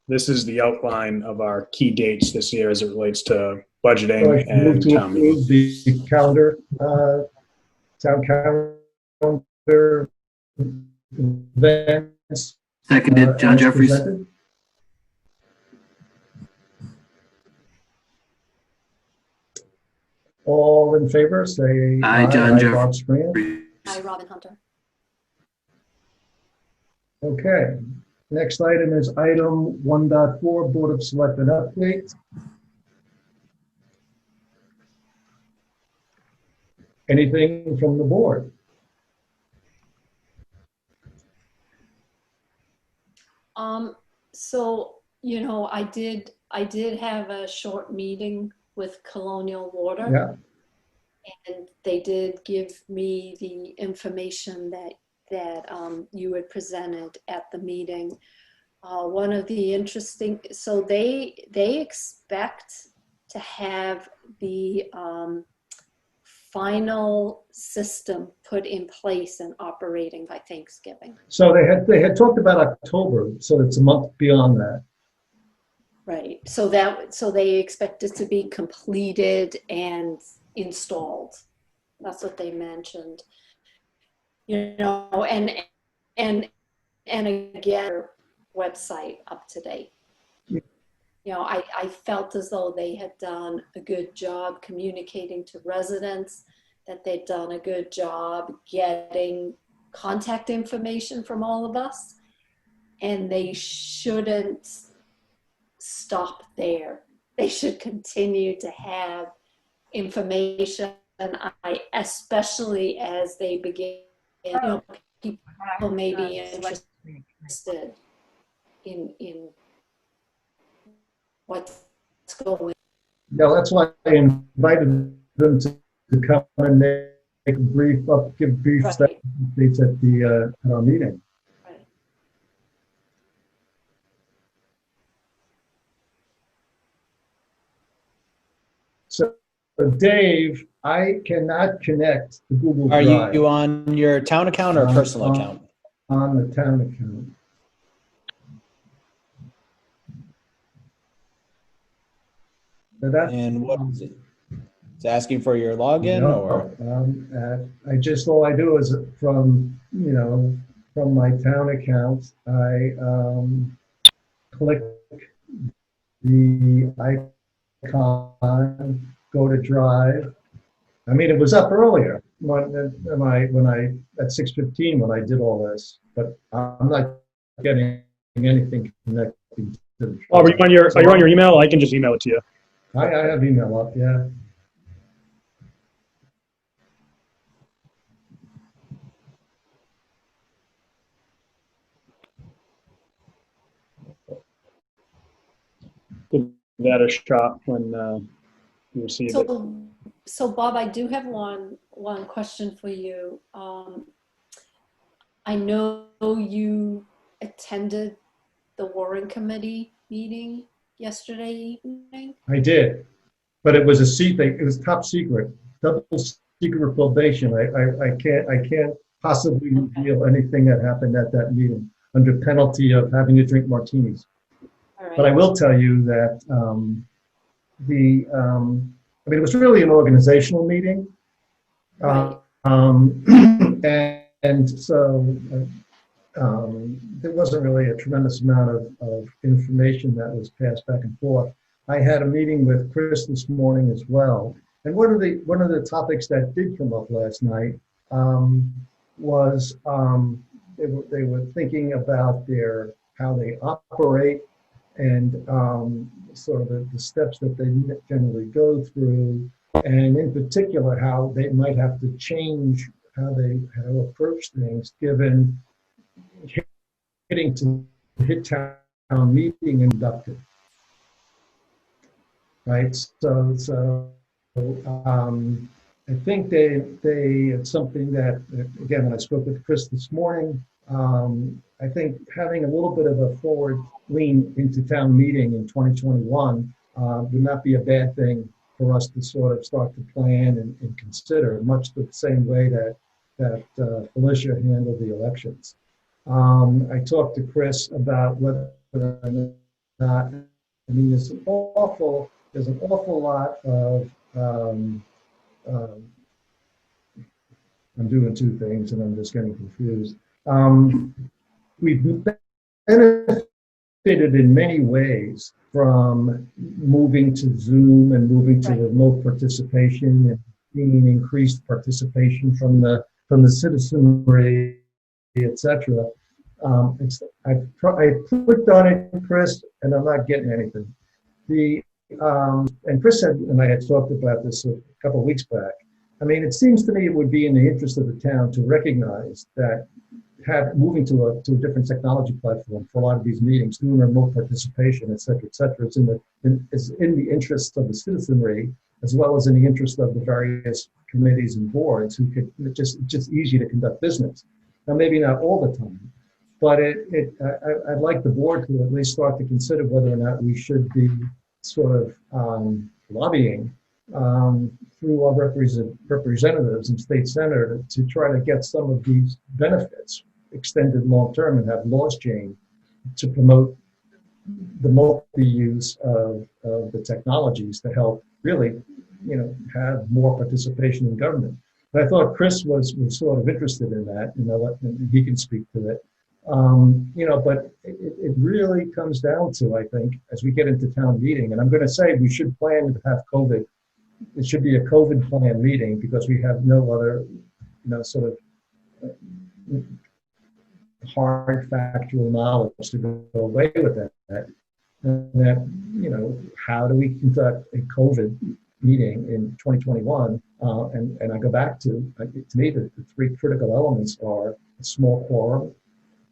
this is the outline of our key dates this year as it relates to budgeting So I move and to town meeting. approve the calendar, town calendar events. Seconded. John as Jeffries. presented. All in favor, say Aye, John Bob Springer. Hi, Robin Hunter. Okay. Next item is item 1.4, Board of Selectmen update. Anything from the board? So, you know, I did have a short meeting with Colonial Water. Yeah. And they did give me the information that you had presented at the meeting. One of the interesting, so they expect to have the final system put in place and operating by Thanksgiving. So they had talked about October, so it's a month beyond that. Right. So they expect it to be completed and installed. That's what they mentioned. You know, and again, website up to date. You know, I felt as though they had done a good job communicating to residents, that they'd done a good job getting contact information from all of us, and they shouldn't stop there. They should continue to have information, especially as they begin, you know, people may be interested in what's going. Yeah, that's why I invited them to come and make a brief give brief Right. updates at our meeting. Right. So, Dave, I cannot connect to Google Are Drive you on your town account or personal account? on the town account. So that's, And what is it? It's asking for your login or? all I do is from my town account, I click the icon, go to Drive. I mean, it was up earlier when I at 6:15 when I did all this, but I'm not getting anything connected to the. Oh, are you on your email? I can just email it to you. I have email up, yeah. Give that a shot when you receive it. So Bob, I do have one question for you. I know you attended the Warrant Committee meeting yesterday evening. I did, but it was a secret. It was top secret, double secret probation. I can't possibly reveal anything that happened at that meeting under penalty of having to drink martinis. All right. But I will tell you that it was really an organizational meeting, Right. and so there wasn't really a tremendous amount of information that was passed back and forth. I had a meeting with Chris this morning as well, and one of the topics that did come up last night was they were thinking about how they operate and sort of the steps that they generally go through, and in particular how they might have to change how they approach things given hit town meeting inducted, right? So I think it's something that, again, when I spoke with Chris this morning, I think having a little bit of a forward lean into town meeting in 2021 would not be a bad thing for us to sort of start to plan and consider, much the same way that Felicia handled the elections. I talked to Chris about whether or not, I mean, there's an awful lot of, I'm doing two things and I'm just getting confused. We've benefited benefited in many ways from moving to Zoom and moving to remote participation and seeing increased participation from the citizenry, etc. I clicked on it, Chris, and I'm not getting anything. And Chris and I had talked about this a couple of weeks back. I mean, it seems to me it would be in the interest of the town to recognize that moving to a different technology platform for a lot of these meetings, doing remote participation, et cetera, it's in the interest of the citizenry, as well as in the interest of the various committees and boards who could just easy to conduct business. Now, maybe not all the time, but I'd like the board to at least start to consider whether or not we should be sort of lobbying through our representatives in state senate to try to get some of these benefits extended long term and have laws changed to promote the multi-use of the technologies to help really, have more participation in government. But I thought Chris was sort of interested in that, and he can speak to it. But it really comes down to, I think, as we get into town meeting, and I'm going to say we should plan to have COVID. It should be a COVID plan meeting because we have no other, sort of hard factual knowledge to go away with that. And that, how do we conduct a COVID meeting in 2021? And I go back to me, the three critical elements are a small quorum,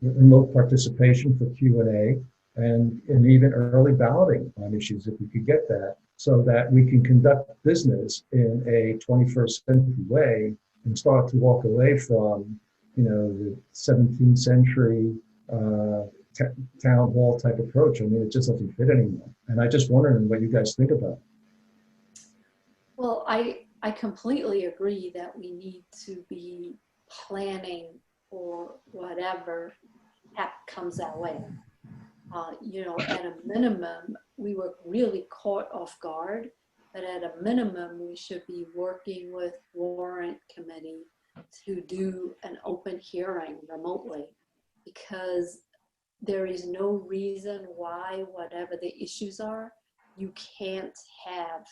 remote participation for Q&A, and even early balloting on issues if we could get that, so that we can conduct business in a 21st century way and start to walk away from, the 17th century town hall type approach. I mean, it just doesn't fit anymore. And I just wondering what you guys think about it. Well, I completely agree that we need to be planning for whatever comes our way. At a minimum, we were really caught off guard, but at a minimum, we should be working with warrant committee to do an open hearing remotely, because there is no reason why, whatever the issues are, you can't have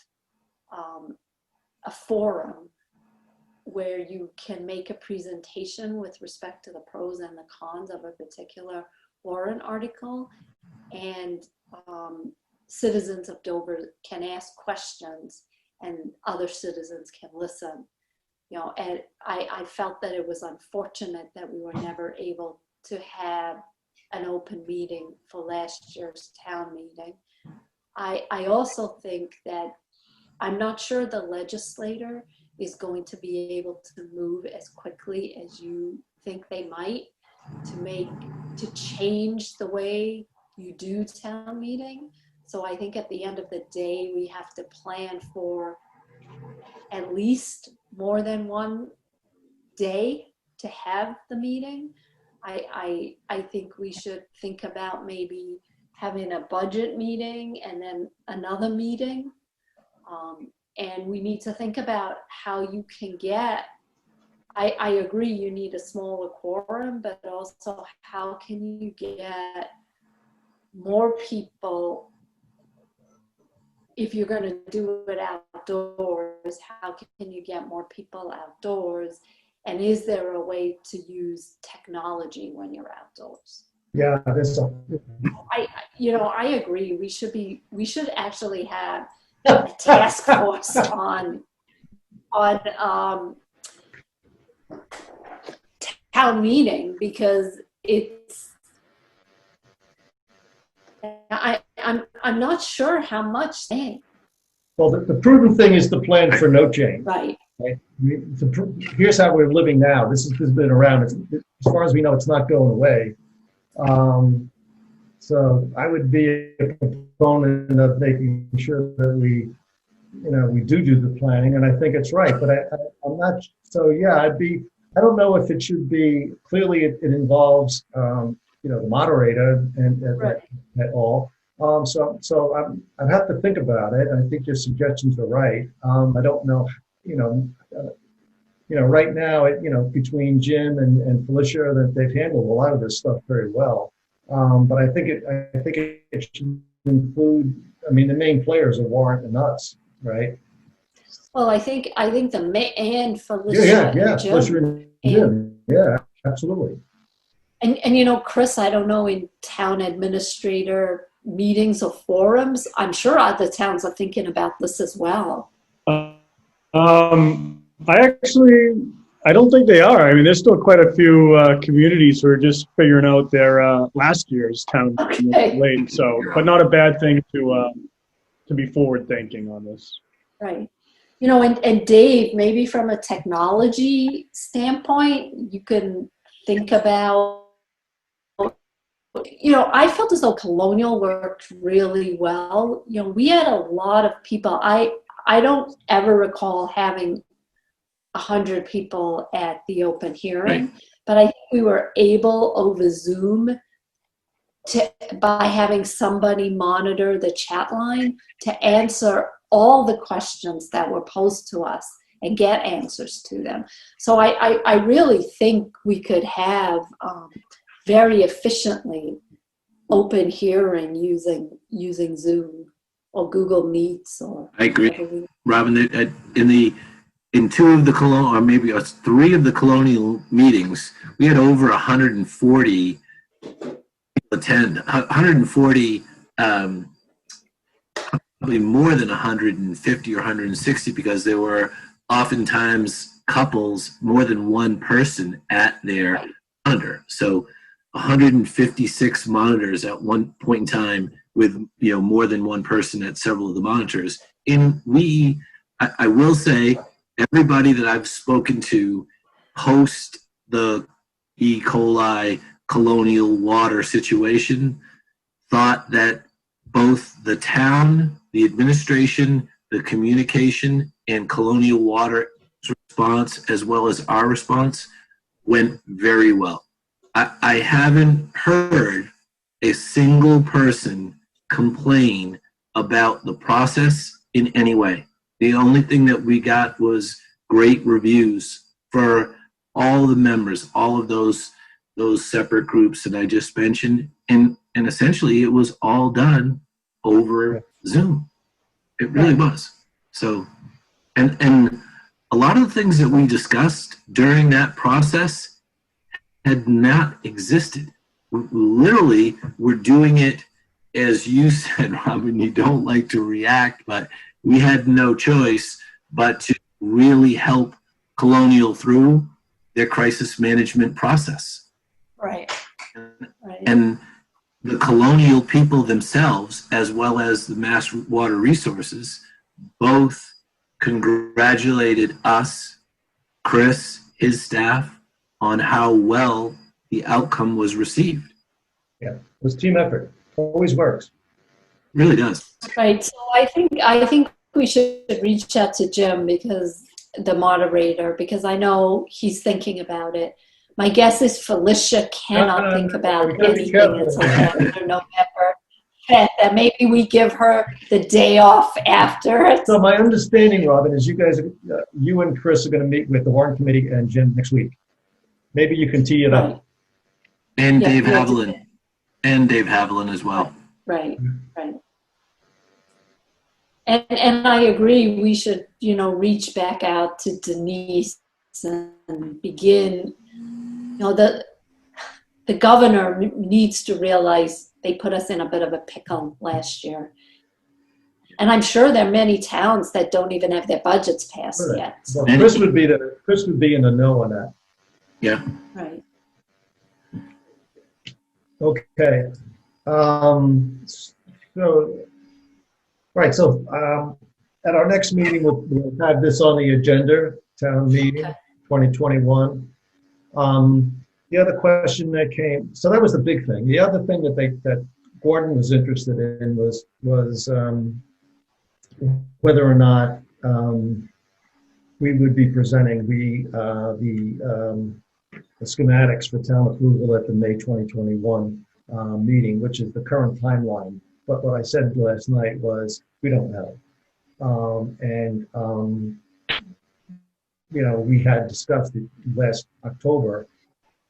a forum where you can make a presentation with respect to the pros and the cons of a particular warrant article, and citizens of Dover can ask questions and other citizens can listen. And I felt that it was unfortunate that we were never able to have an open meeting for last year's town meeting. I also think that I'm not sure the legislator is going to be able to move as quickly as you think they might to change the way you do town meeting. So I think at the end of the day, we have to plan for at least more than one day to have the meeting. I think we should think about maybe having a budget meeting and then another meeting. And we need to think about how you can get, I agree you need a smaller quorum, but also how can you get more people, if you're going to do it outdoors, how can you get more people outdoors? And is there a way to use technology when you're outdoors? Yeah, I agree. We should actually have a task force on town meeting, because I'm not sure how much. Well, the prudent thing is to plan for no change. Right. Here's how we're living now. This has been around. As far as we know, it's not going away. So I would be a proponent of making sure that we do the planning, and I think it's right. But I'm not. So yeah, I don't know if it should be. Clearly, it involves the moderator and at all. So I'd have to think about it. I think your suggestions are right. I don't know. Right now, between Jim and Felicia, that they've handled a lot of this stuff very well. But I think it should include, I mean, the main players are Warrant and us, right? Well, I think and Felicia Yeah, and Jim. Felicia and Jim. Yeah, absolutely. And you know, Chris, I don't know, in town administrator meetings or forums, I'm sure other towns are thinking about this as well. I don't think they are. I mean, there's still quite a few communities who are just figuring out their last year's town Okay. late. So, but not a bad thing to be forward thinking on this. Right. You know, and Dave, maybe from a technology standpoint, you can think about, you know, I felt as though Colonial worked really well. You know, we had a lot of people. I don't ever recall having 100 people at the open hearing, Right. but I think we were able over Zoom by having somebody monitor the chat line to answer all the questions that were posed to us and get answers to them. So I really think we could have very efficiently open hearing using Zoom or Google Meets or. I agree, Robin. In two of the colonial, or maybe three of the colonial meetings, we had over 140 attend. 140, probably more than 150 or 160, because there were oftentimes couples, more than one person at their monitor. So 156 monitors at one point in time, with more than one person at several of the monitors. And I will say, everybody that I've spoken to post the E. coli colonial water situation thought that both the town, the administration, the communication, and colonial water response, as well as our response, went very well. I haven't heard a single person complain about the process in any way. The only thing that we got was great reviews for all the members, all of those separate groups that I just mentioned, and essentially it was all done over Zoom. It really was. So, and a lot of the things that we discussed during that process had not existed. We literally were doing it, as you said, Robin, you don't like to react, but we had no choice but to really help Colonial through their crisis management process. Right. And the Colonial people themselves, as well as the Mass Water Resources, both congratulated us, Chris, his staff, on how well the outcome was received. Yeah, it was team effort. Always works. Really does. Right. So I think we should reach out to Jim, because the moderator, because I know he's thinking about it. My guess is Felicia cannot think about anything until after November 5th. And maybe we give her the day off after. So my understanding, Robin, is you and Chris are going to meet with the Warrant Committee and Jim next week. Maybe you can tee it up. And Yeah, Dave yeah. Haviland. And Dave Haviland as well. Right. And I agree, we should, reach back out to Denise and begin, the governor needs to realize they put us in a bit of a pickle last year. And I'm sure there are many towns that don't even have their budgets passed yet. Well, Chris would be in the know on that. Yeah. Right. Okay. So at our next meeting, we'll have this on the agenda, town meeting 2021. The other question that came, so that was the big thing. The other thing that Gordon was interested in was whether or not we would be presenting the schematics for town approval at the May 2021 meeting, which is the current timeline. But what I said last night was, we don't know. We had discussed it last October,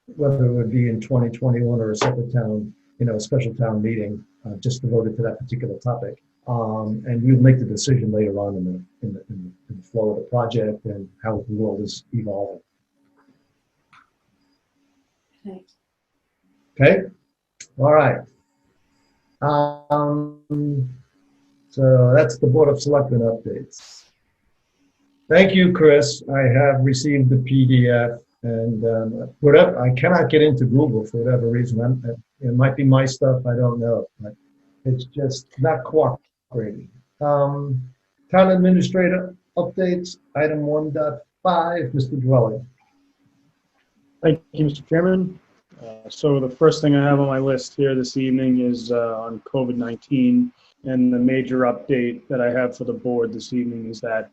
whether it would be in 2021 or a separate town a special town meeting just devoted to that particular topic. And we'll make the decision later on in the flow of the project and how the world is evolving. Okay. Okay? All right. So that's the Board of Selectmen updates. Thank you, Chris. I have received the PDF, and whatever, I cannot get into Google for whatever reason. It might be my stuff, I don't know, but it's just not cooperating. Town Administrator updates, item 1.5, Mr. Dwelly. Thank you, Mr. Chairman. So the first thing I have on my list here this evening is on COVID-19. And the major update that I have for the board this evening is that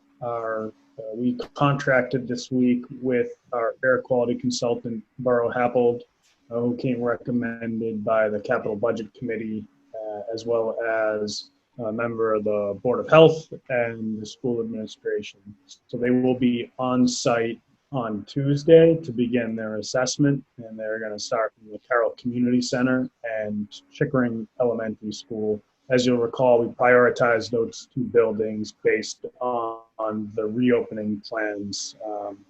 we contracted this week with our air quality consultant, Borough Happold, who came recommended by the Capital Budget Committee, as well as a member of the Board of Health and the school administration. So they will be on site on Tuesday to begin their assessment, and they're going to start from the Caryl Community Center and Chickering Elementary School. As you'll recall, we prioritized those two buildings based on the reopening plans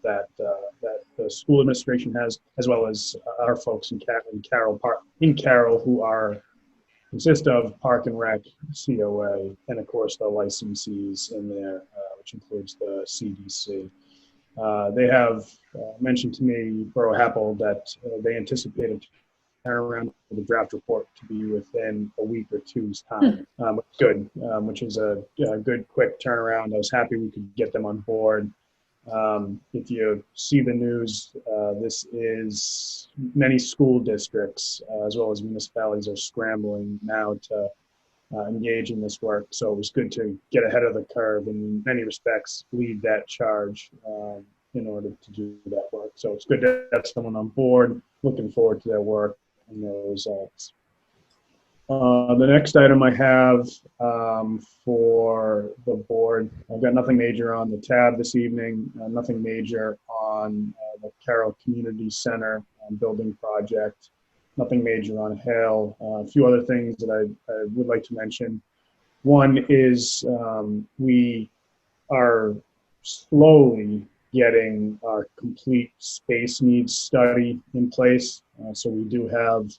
that the school administration has, as well as our folks in Caryl who consist of Park and Rec, COA, and of course the licensees in there, which includes the CDC. They have mentioned to me, Borough Happold, that they anticipated turnaround for the draft report to be within a week or two's time, which is a good quick turnaround. I was happy we could get them on board. If you see the news, this is many school districts as well as municipalities are scrambling now to engage in this work. So it was good to get ahead of the curve and in many respects lead that charge in order to do that work. So it's good to have someone on board. Looking forward to their work and their results. The next item I have for the board, I've got nothing major on the tab this evening, nothing major on the Caryl Community Center building project, nothing major on Hale. A few other things that I would like to mention. One is we are slowly getting our complete space needs study in place. So we do have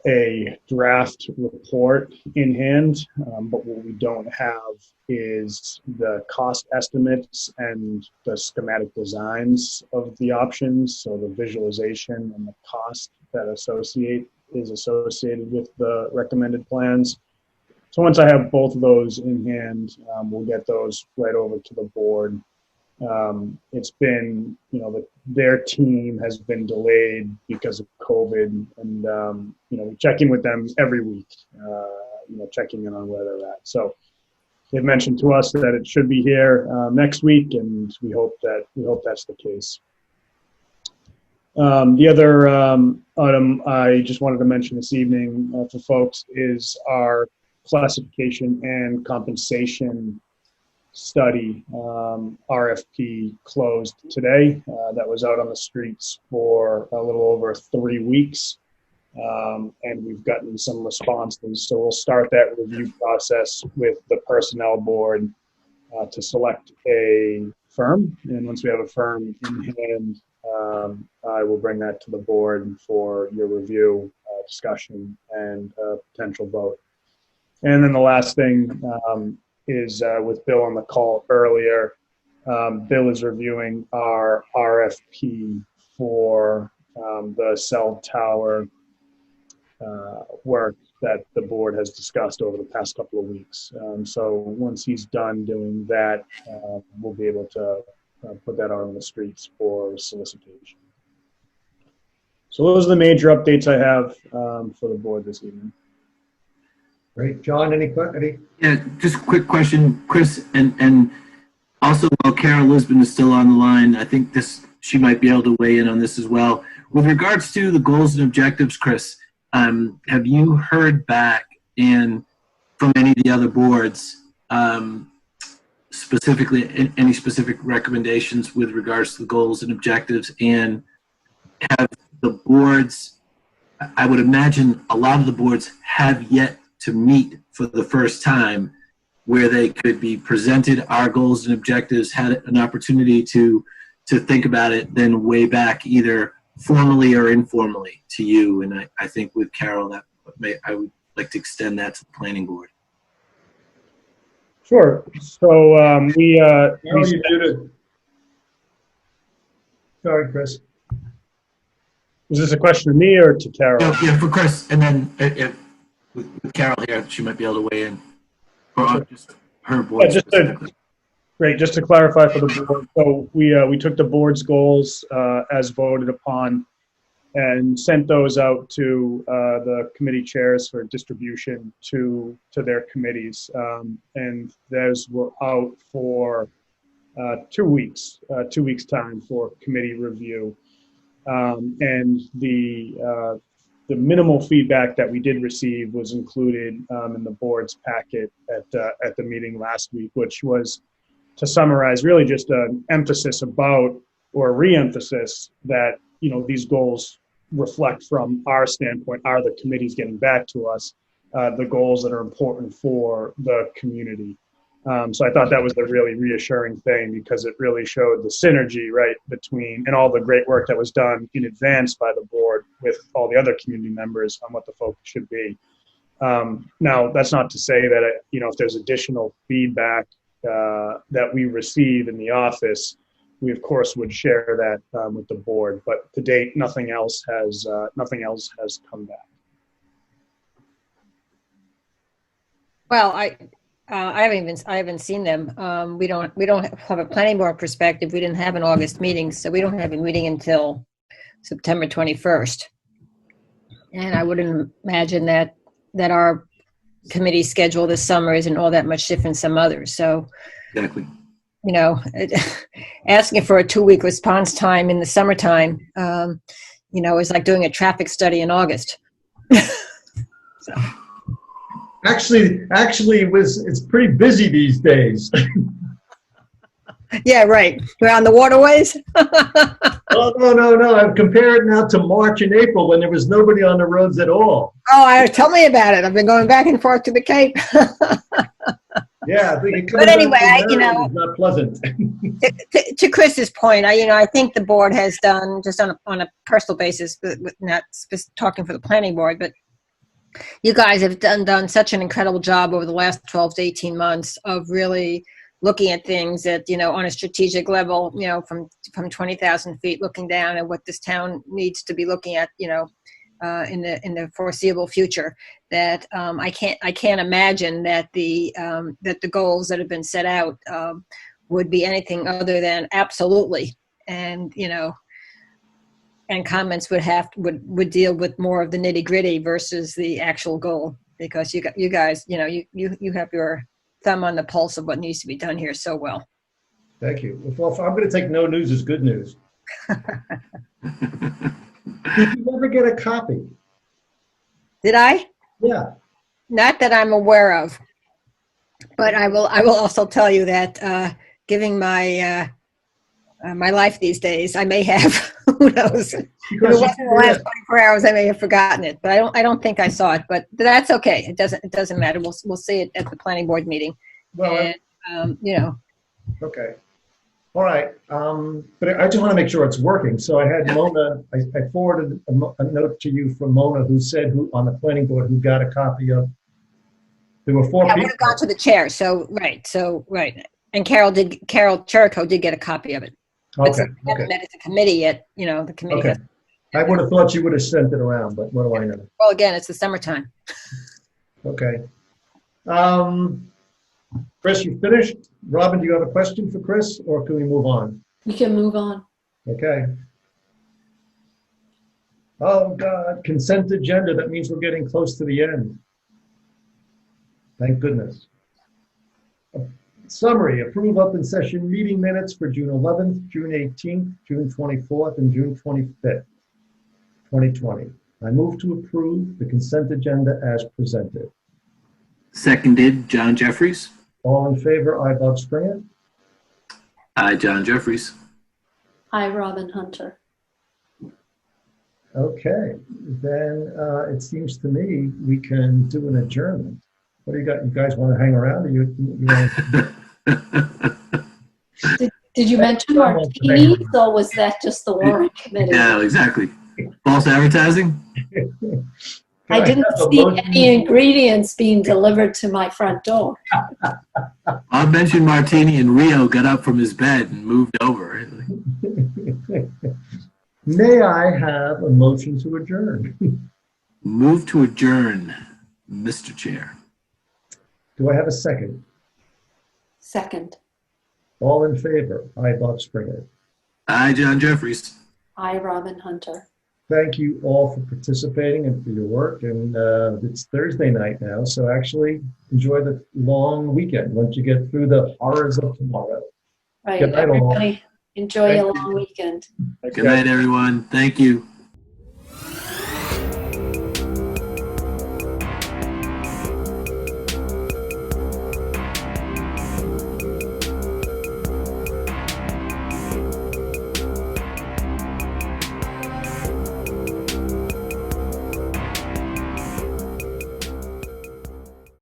a draft report in hand, but what we don't have is the cost estimates and the schematic designs of the options. So the visualization and the cost that is associated with the recommended plans. So once I have both of those in hand, we'll get those right over to the board. It's been, their team has been delayed because of COVID, and we check in with them every week, checking in on where they're at. So they've mentioned to us that it should be here next week, and we hope that's the case. The other item I just wanted to mention this evening for folks is our classification and compensation study. RFP closed today. That was out on the streets for a little over 3 weeks, and we've gotten some responses. So we'll start that review process with the personnel board to select a firm, and once we have a firm in hand, I will bring that to the board for your review, discussion, and potential vote. And then the last thing is with Bill on the call earlier. Bill is reviewing our RFP for the cell tower work that the board has discussed over the past couple of weeks. So once he's done doing that, we'll be able to put that out on the streets for solicitation. So those are the major updates I have for the board this evening. Great. John, any? Yeah, just a quick question, Chris, and also while Caryl Lisbon is still on the line, I think she might be able to weigh in on this as well. With regards to the goals and objectives, Chris, have you heard back from any of the other boards, specifically any specific recommendations with regards to the goals and objectives, and have the boards I would imagine a lot of the boards have yet to meet for the first time, where they could be presented our goals and objectives, had an opportunity to think about it, then way back either formally or informally to you. And I think with Caryl, I would like to extend that to the planning board. Sure. So Carol, you muted. Sorry, Chris. is this a question to me or to Caryl? No, yeah, for Chris, and then with Caryl here, she might be able to weigh in. Or just her board specifically. Great. Just to clarify for the board, so we took the board's goals as voted upon and sent those out to the committee chairs for distribution to their committees, and those were out for 2 weeks, 2 weeks time for committee review, and the minimal feedback that we did receive was included in the board's packet at the meeting last week, which was, to summarize, really just an emphasis about, or a re-emphasis that, you know, these goals reflect from our standpoint, are the committees getting back to us, the goals that are important for the community. So I thought that was a really reassuring thing, because it really showed the synergy, right, between, and all the great work that was done in advance by the board with all the other community members on what the focus should be. Now, that's not to say that, you know, if there's additional feedback that we receive in the office, we of course would share that with the board. But to date, nothing else has come back. Well, I haven't seen them. We don't have a planning board perspective. We didn't have an August meeting, so we don't have a meeting until September 21st. And I wouldn't imagine that our committee schedule this summer isn't all that much different from some others. So, Exactly. You know, asking for a 2-week response time in the summertime, you know, is like doing a traffic study in August. So. Actually, it's pretty busy these days. Yeah, right. We're on the waterways. Oh, no. I'm comparing now to March and April when there was nobody on the roads at all. Oh, tell me about it. I've been going back and forth to the Cape. Yeah, I think but anyway, you know, it's not pleasant. to Chris's point, I think the board has done, just on a personal basis, but not talking for the planning board, but you guys have done such an incredible job over the last 12 to 18 months of really looking at things that, you know, on a strategic level, you know, from 20,000 feet, looking down at what this town needs to be looking at, you know, in the foreseeable future. That I can't imagine that the goals that have been set out would be anything other than absolutely, and, you know, and comments would deal with more of the nitty gritty versus the actual goal, because you guys, you know, you have your thumb on the pulse of what needs to be done here so well. Thank you. Well, I'm going to take no news as good news. Did you ever get a copy? Did I? Yeah. Not that I'm aware of, but I will also tell you that giving my my life these days, I may have. Who knows? If it wasn't the last 24 hours, I may have forgotten it. But I don't think I saw it. But that's okay. It doesn't matter. We'll see it at the planning board meeting. Well, and, you know. Okay. All right. But I just want to make sure it's working. So I had Mona. I forwarded a note to you from Mona, who said on the planning board who got a copy of. There were 4 people. I would have gone to the chair. So right. And Caryl Cherico did get a copy of it. Okay. But it's a committee yet, you know, the committee. Okay. I would have thought you would have sent it around, but what do I know? Well, again, it's the summertime. Okay. Chris, you finished? Robin, do you have a question for Chris, or can we move on? We can move on. Okay. Oh, God, consent agenda. That means we're getting close to the end. Thank goodness. Summary, approve open session meeting minutes for June 11th, June 18th, June 24th, and June 25th, 2020. I move to approve the consent agenda as presented. Seconded, John Jeffries. All in favor, I, Bob Springer. Aye, John Jeffries. Hi, Robin Hunter. Okay, then it seems to me we can do an adjournment. What do you got? You guys want to hang around? Or you want Did you mention martinis, or was that just the warrant committee? Yeah, exactly. False advertising? I didn't see any ingredients being delivered to my front door. I mentioned Martini, and Rio got up from his bed and moved over. May I have a motion to adjourn? Move to adjourn, Mr. Chair. Do I have a second? Second. All in favor? Aye, Bob Springer. Aye, John Jeffries. Aye, Robin Hunter. Thank you all for participating and for your work. And it's Thursday night now, so actually enjoy the long weekend once you get through the horrors of tomorrow. Right, Good night, all. everybody enjoy a long weekend. Good night, everyone. Thank you.